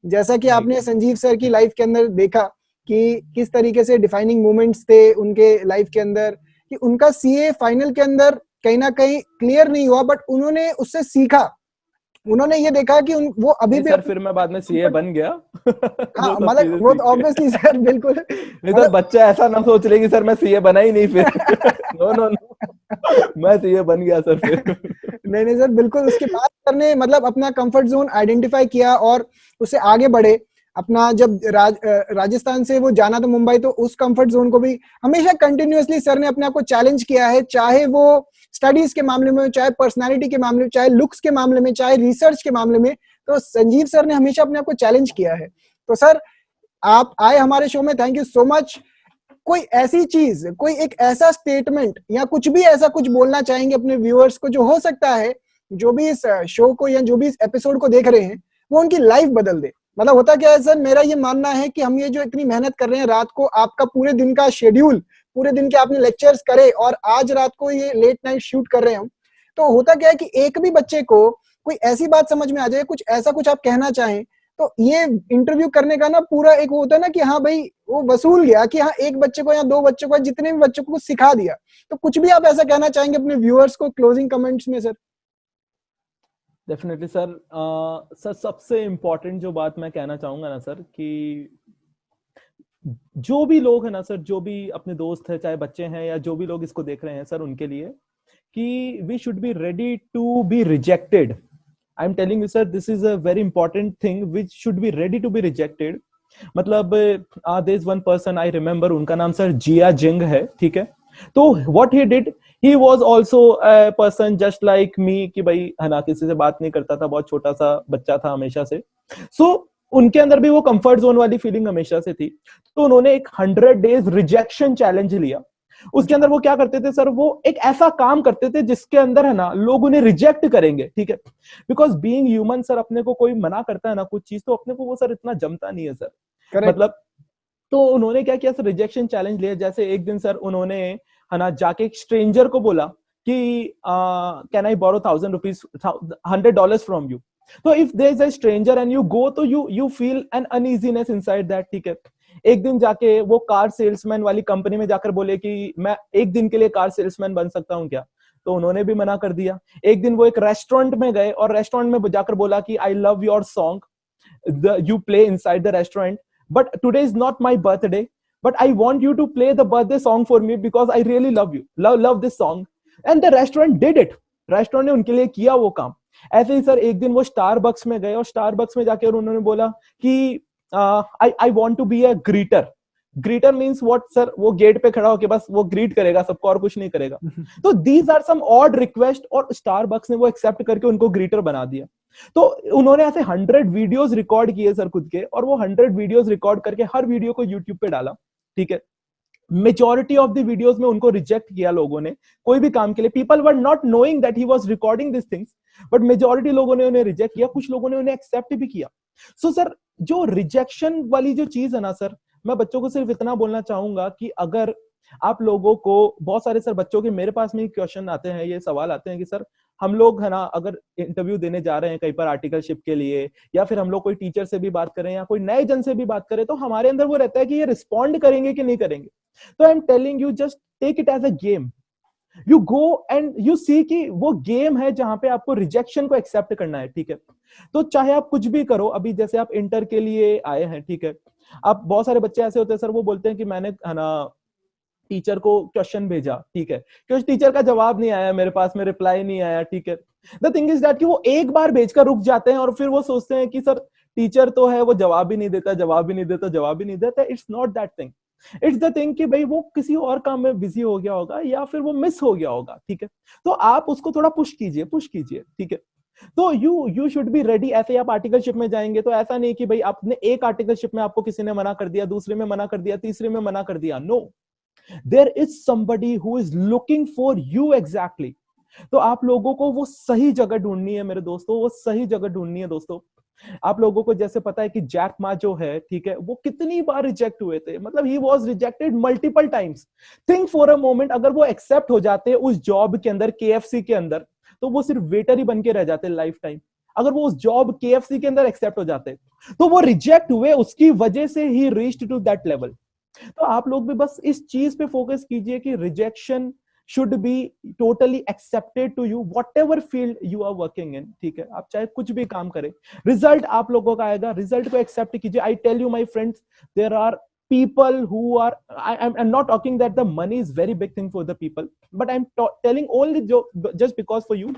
जैसा कि आपने संजीव सर की लाइफ के अंदर देखा कि किस तरीके से डिफाइनिंग मोमेंट्स थे उनके लाइफ के अंदर, कि उनका सीए फाइनल के अंदर कहीं ना कहीं क्लियर नहीं हुआ, बट उन्होंने उससे सीखा, उन्होंने ये देखा कि वो अभी भी सर फिर मैं बाद में सीए बन गया। हाँ वो सब मतलब चीजें वो सीख तो के। ऑब्वियसली सर बिल्कुल नहीं सर, मतलब बच्चा ऐसा ना सोच ले कि सर मैं सीए बना ही नहीं फिर। नो नो नो, मैं सीए बन गया सर फिर। नहीं नहीं सर बिल्कुल, उसके बाद सर ने मतलब अपना कंफर्ट जोन आइडेंटिफाई किया और उससे आगे बढ़े। अपना जब राजस्थान से वो जाना था मुंबई, तो उस कंफर्ट जोन को भी हमेशा कंटिन्यूअसली सर ने अपने आप को चैलेंज किया है, चाहे वो स्टडीज के मामले में, चाहे पर्सनालिटी के मामले में, चाहे लुक्स के मामले में, चाहे रिसर्च के मामले में। तो संजीव सर ने हमेशा अपने आप को चैलेंज किया है। तो सर आप आए हमारे शो में, थैंक यू सो मच। कोई ऐसी चीज, कोई एक ऐसा स्टेटमेंट या कुछ भी ऐसा कुछ बोलना चाहेंगे अपने व्यूअर्स को, जो हो सकता है जो भी इस शो को या जो भी इस एपिसोड को देख रहे हैं वो उनकी लाइफ बदल दे? मतलब होता क्या है सर, मेरा ये मानना है कि हम ये जो इतनी मेहनत कर रहे हैं, रात को आपका पूरे दिन का शेड्यूल, पूरे दिन के आपने लेक्चर्स करे और आज रात को ये लेट नाइट शूट कर रहे हैं हम, तो होता क्या है कि एक भी बच्चे को कोई ऐसी बात समझ में आ जाए, कुछ ऐसा कुछ आप कहना चाहें, तो ये इंटरव्यू करने का ना पूरा एक वो होता है ना कि हाँ भाई वो वसूल गया, कि हाँ एक बच्चे को या दो बच्चों को, जितने भी बच्चों को कुछ सिखा दिया। तो कुछ भी आप ऐसा कहना चाहेंगे अपने व्यूअर्स को क्लोजिंग कमेंट्स में सर? Definitely sir. सर सबसे इम्पोर्टेंट जो बात मैं कहना चाहूंगा ना सर, कि जो भी लोग है ना सर, जो भी अपने दोस्त है, चाहे बच्चे हैं या जो भी लोग इसको देख रहे हैं सर, उनके लिए कि we should be ready to be rejected. I am telling you sir, this is a very important thing which should be ready to be rejected. मतलब there is one person I remember, उनका नाम sir Jia Jiang है, ठीक है। तो what he did, he was also a person just like me, कि भाई है ना किसी से बात नहीं करता था, बहुत छोटा सा बच्चा था हमेशा से। सो उनके अंदर भी वो कंफर्ट जोन वाली फीलिंग हमेशा से थी। तो उन्होंने एक 100 डेज रिजेक्शन चैलेंज लिया। उसके अंदर वो क्या करते थे सर, वो एक ऐसा काम करते थे जिसके अंदर है ना लोग उन्हें रिजेक्ट करेंगे, ठीक है। बिकॉज बीइंग ह्यूमन सर, अपने को कोई मना करता है ना कुछ चीज, तो अपने को वो सर इतना जमता नहीं है सर। करेक्ट। मतलब तो उन्होंने क्या किया सर, रिजेक्शन चैलेंज लिया। जैसे एक दिन सर उन्होंने है ना जाके एक स्ट्रेंजर को बोला कि can I borrow ₹1000, $100 from you. तो if there is a stranger and you go, तो you feel an uneasiness inside that, ठीक है। एक दिन जाके वो कार सेल्समैन वाली कंपनी में जाकर बोले कि मैं एक दिन के लिए कार सेल्समैन बन सकता हूं क्या, तो उन्होंने भी मना कर दिया। एक दिन वो एक रेस्टोरेंट में गए और रेस्टोरेंट में जाकर बोला कि I love your song you play inside the restaurant, but today is not my birthday, but I want you to play the birthday song for me because I really love you, love this song, and the restaurant did it। Restaurant ने उनके लिए किया वो काम। ऐसे ही sir एक दिन वो स्टारबक्स में गए और स्टारबक्स में जाके और उन्होंने बोला कि I want to be a greeter. Greeter means what sir, वो गेट पे खड़ा होके बस वो ग्रीट करेगा सबको और कुछ नहीं करेगा। तो these are some odd request, और स्टारबक्स ने वो एक्सेप्ट करके उनको ग्रीटर बना दिया। तो उन्होंने ऐसे 100 वीडियोस रिकॉर्ड किए सर खुद के, और वो 100 वीडियोस रिकॉर्ड करके हर वीडियो को यूट्यूब पे डाला, ठीक है। मेजॉरिटी ऑफ द वीडियोस में उनको रिजेक्ट किया लोगों ने कोई भी काम के लिए. People were not knowing that he was recording this things, but majority लोगों ने उन्हें रिजेक्ट किया, कुछ लोगों ने उन्हें एक्सेप्ट भी किया. सो सर जो रिजेक्शन वाली जो चीज है ना सर, मैं बच्चों को सिर्फ इतना बोलना चाहूंगा कि अगर आप लोगों को बहुत सारे सर बच्चों के मेरे पास में क्वेश्चन आते हैं, ये सवाल आते हैं कि सर हम लोग है ना अगर इंटरव्यू देने जा रहे हैं कहीं पर आर्टिकलशिप के लिए, या फिर हम लोग कोई टीचर से भी बात करें या कोई नए जन से भी बात करें, तो हमारे अंदर वो रहता है कि ये रिस्पॉन्ड करेंगे कि नहीं करेंगे. तो I am telling you, just take it as a game. You go and you see कि वो गेम है जहां पे आपको रिजेक्शन को एक्सेप्ट करना है. ठीक है, तो चाहे आप कुछ भी करो, अभी जैसे आप इंटर के लिए आए हैं, ठीक है, आप बहुत सारे बच्चे ऐसे होते हैं सर, वो बोलते हैं कि मैंने है ना टीचर को क्वेश्चन भेजा, ठीक है, क्योंकि टीचर का जवाब नहीं आया मेरे पास में, रिप्लाई नहीं आया. ठीक है, द थिंग इज दैट कि वो एक बार भेजकर रुक जाते हैं और फिर वो सोचते हैं कि सर टीचर तो है, वो जवाब ही नहीं देता, जवाब ही नहीं देता, जवाब ही नहीं देता. It's not that thing. It's the thing कि भाई वो किसी और काम में बिजी हो गया होगा या फिर वो मिस हो गया होगा. ठीक है, तो आप उसको थोड़ा पुश कीजिए, पुश कीजिए. ठीक है, तो यू शुड बी रेडी. ऐसे ही आप आर्टिकलशिप में जाएंगे तो ऐसा नहीं कि भाई आपने एक आर्टिकलशिप में आपको किसी ने मना कर दिया, दूसरे में मना कर दिया, तीसरे में मना कर दिया. No, there is somebody who is looking for you exactly. तो आप लोगों को वो सही जगह ढूंढनी है मेरे दोस्तों, वो सही जगह ढूंढनी है दोस्तों. आप लोगों को जैसे पता है कि जैक मा जो है, ठीक है, वो कितनी बार रिजेक्ट हुए थे, मतलब he was rejected multiple times. Think for a moment, अगर वो एक्सेप्ट हो जाते उस जॉब के अंदर, केएफसी के अंदर, तो वो सिर्फ वेटर ही बन के रह जाते लाइफ टाइम. अगर वो उस जॉब केएफसी के अंदर एक्सेप्ट हो जाते, तो वो रिजेक्ट हुए, उसकी वजह से ही रीच्ड टू दैट लेवल. तो आप लोग भी बस इस चीज पे फोकस कीजिए कि rejection should be totally accepted to you whatever field you are working in. ठीक है, आप चाहे कुछ भी काम करें, रिजल्ट आप लोगों का आएगा, रिजल्ट को एक्सेप्ट कीजिए. I tell you my friends, there are people who are, I'm not talking that the money is very big thing for the people, but I'm telling only just because for you,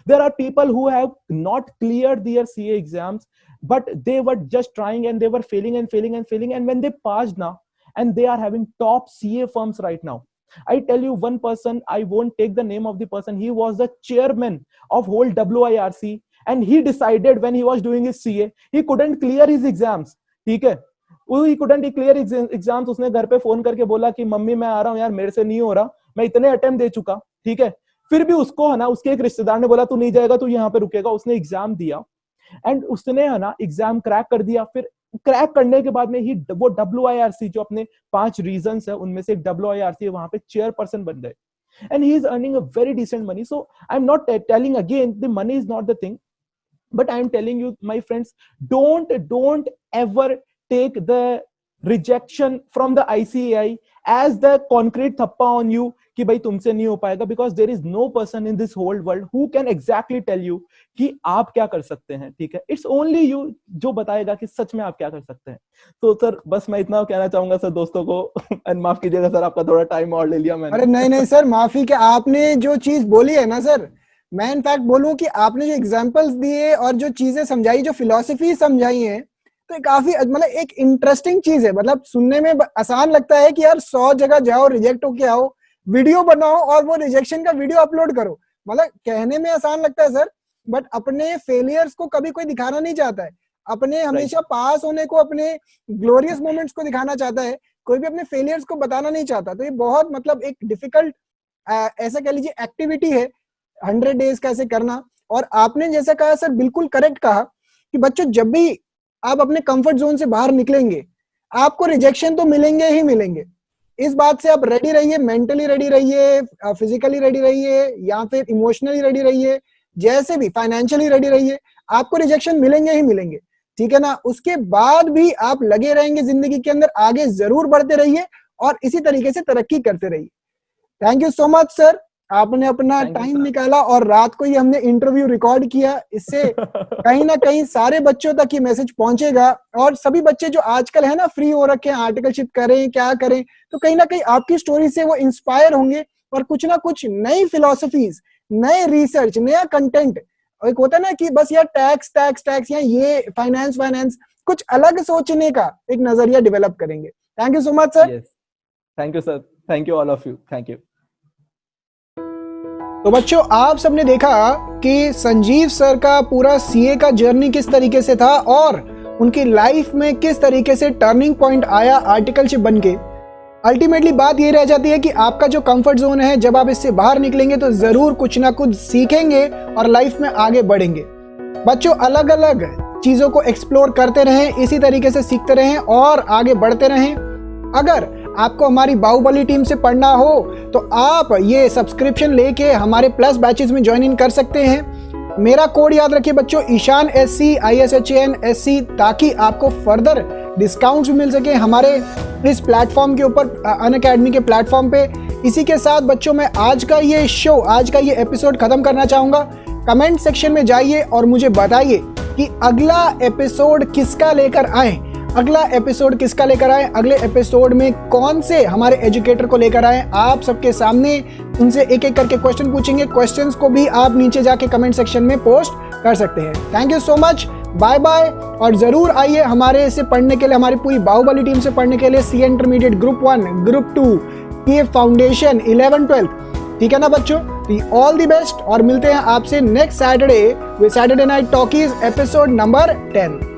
there are people who have not cleared their CA exams, but they were just trying and they were failing and failing and failing, and when they passed now, and they are having top CA firms right now. I tell you one person, I won't take the name of the person, he was the chairman of whole WIRC, and he decided when he was doing his CA, he couldn't clear his exams. ठीक है, he couldn't clear exams. उसने घर पे phone करके बोला कि mummy मैं आ रहा हूँ यार, मेरे से नहीं हो रहा, मैं इतने अटेम्प्ट दे चुका. ठीक है, फिर भी उसको है ना उसके एक रिश्तेदार ने बोला तू नहीं जाएगा, तू यहाँ पे रुकेगा. उसने एग्जाम दिया एंड उसने है ना एग्जाम क्रैक कर दिया. फिर क्रैक करने के बाद में ही वो WIRC जो अपने 5 रीजंस है उनमें से एक WIRC है, वहां पे चेयरपर्सन बन गए, and he is earning a very decent money. So I am not telling again the money is not the thing, but I am telling you my friends, don't ever take the rejection from the ICAI as the concrete thappa on you कि भाई तुमसे नहीं हो पाएगा, because there is no person in this whole world who can exactly tell you कि आप क्या कर सकते हैं. ठीक है, it's only you जो बताएगा कि सच में आप क्या कर सकते हैं. तो सर बस मैं इतना कहना चाहूंगा सर दोस्तों को, एंड माफ कीजिएगा सर आपका थोड़ा टाइम और ले लिया मैंने. अरे नहीं सर, माफी क्या, आपने जो चीज बोली है ना सर, मैं इनफैक्ट बोलूं कि आपने जो एग्जांपल्स दिए और जो चीजें समझाई, जो फिलॉसफी समझाई है, तो काफी मतलब एक इंटरेस्टिंग चीज है. मतलब सुनने में आसान लगता है कि यार 100 जगह जाओ, रिजेक्ट होके आओ, वीडियो बनाओ और वो रिजेक्शन का वीडियो अपलोड करो. मतलब कहने में आसान लगता है सर, बट अपने फेलियर्स को कभी कोई दिखाना नहीं चाहता है. अपने हमेशा पास होने को, अपने ग्लोरियस मोमेंट्स को दिखाना चाहता है, कोई भी अपने फेलियर्स को बताना नहीं चाहता. तो ये बहुत मतलब एक डिफिकल्ट ऐसा कह लीजिए एक्टिविटी है 100 डेज कैसे करना. और आपने जैसा कहा सर, बिल्कुल करेक्ट कहा कि बच्चों जब भी आप अपने कंफर्ट जोन से बाहर निकलेंगे, आपको रिजेक्शन तो मिलेंगे ही मिलेंगे. इस बात से आप रेडी रहिए, मेंटली रेडी रहिए, फिजिकली रेडी रहिए, या फिर इमोशनली रेडी रहिए, जैसे भी फाइनेंशियली रेडी रहिए, आपको रिजेक्शन मिलेंगे ही मिलेंगे. ठीक है ना, उसके बाद भी आप लगे रहेंगे जिंदगी के अंदर, आगे जरूर बढ़ते रहिए और इसी तरीके से तरक्की करते रहिए. Thank you so much sir, आपने अपना टाइम निकाला और रात को ही हमने इंटरव्यू रिकॉर्ड किया. इससे कहीं ना कहीं सारे बच्चों तक ये मैसेज पहुंचेगा, और सभी बच्चे जो आजकल है ना फ्री हो रखे हैं, आर्टिकलशिप करें क्या करें, तो कहीं ना कहीं आपकी स्टोरी से वो इंस्पायर होंगे और कुछ ना कुछ नई फिलॉसफीज, नए रिसर्च, नया कंटेंट. एक होता है ना कि बस यार टैक्स या ये फाइनेंस, कुछ अलग सोचने का एक नजरिया डेवलप करेंगे. Thank you so much sir. Thank you sir, thank you all of you, thank you. तो बच्चों, आप सबने देखा कि संजीव सर का पूरा सीए का जर्नी किस तरीके से था और उनकी लाइफ में किस तरीके से टर्निंग पॉइंट आया आर्टिकलशिप बनके. अल्टीमेटली बात ये रह जाती है कि आपका जो कंफर्ट जोन है, जब आप इससे बाहर निकलेंगे तो ज़रूर कुछ ना कुछ सीखेंगे और लाइफ में आगे बढ़ेंगे। बच्चों, अलग अलग चीज़ों को एक्सप्लोर करते रहें, इसी तरीके से सीखते रहें और आगे बढ़ते रहें। अगर आपको हमारी बाहुबली टीम से पढ़ना हो तो आप ये सब्सक्रिप्शन लेके हमारे प्लस बैचेस में ज्वाइन इन कर सकते हैं। मेरा कोड याद रखिए बच्चों, ईशान SC ISHAN SC, ताकि आपको फर्दर डिस्काउंट्स भी मिल सके हमारे इस प्लेटफॉर्म के ऊपर, अनअकैडमी के प्लेटफॉर्म पे। इसी के साथ बच्चों, मैं आज का ये एपिसोड खत्म करना चाहूँगा। कमेंट सेक्शन में जाइए और मुझे बताइए कि अगला एपिसोड किसका लेकर आए, अगले एपिसोड में कौन से हमारे एजुकेटर को लेकर आए। आप सबके सामने उनसे एक एक करके क्वेश्चन पूछेंगे। क्वेश्चंस को भी आप नीचे जाके कमेंट सेक्शन में पोस्ट कर सकते हैं। Thank you so much, bye bye. और ज़रूर आइए हमारे से पढ़ने के लिए, हमारी पूरी बाहुबली टीम से पढ़ने के लिए CA intermediate group 1, group 2, PA foundation, 11, 12, ठीक है ना बच्चों। ऑल द बेस्ट और मिलते हैं आपसे next Saturday with Saturday night talkies episode number 10।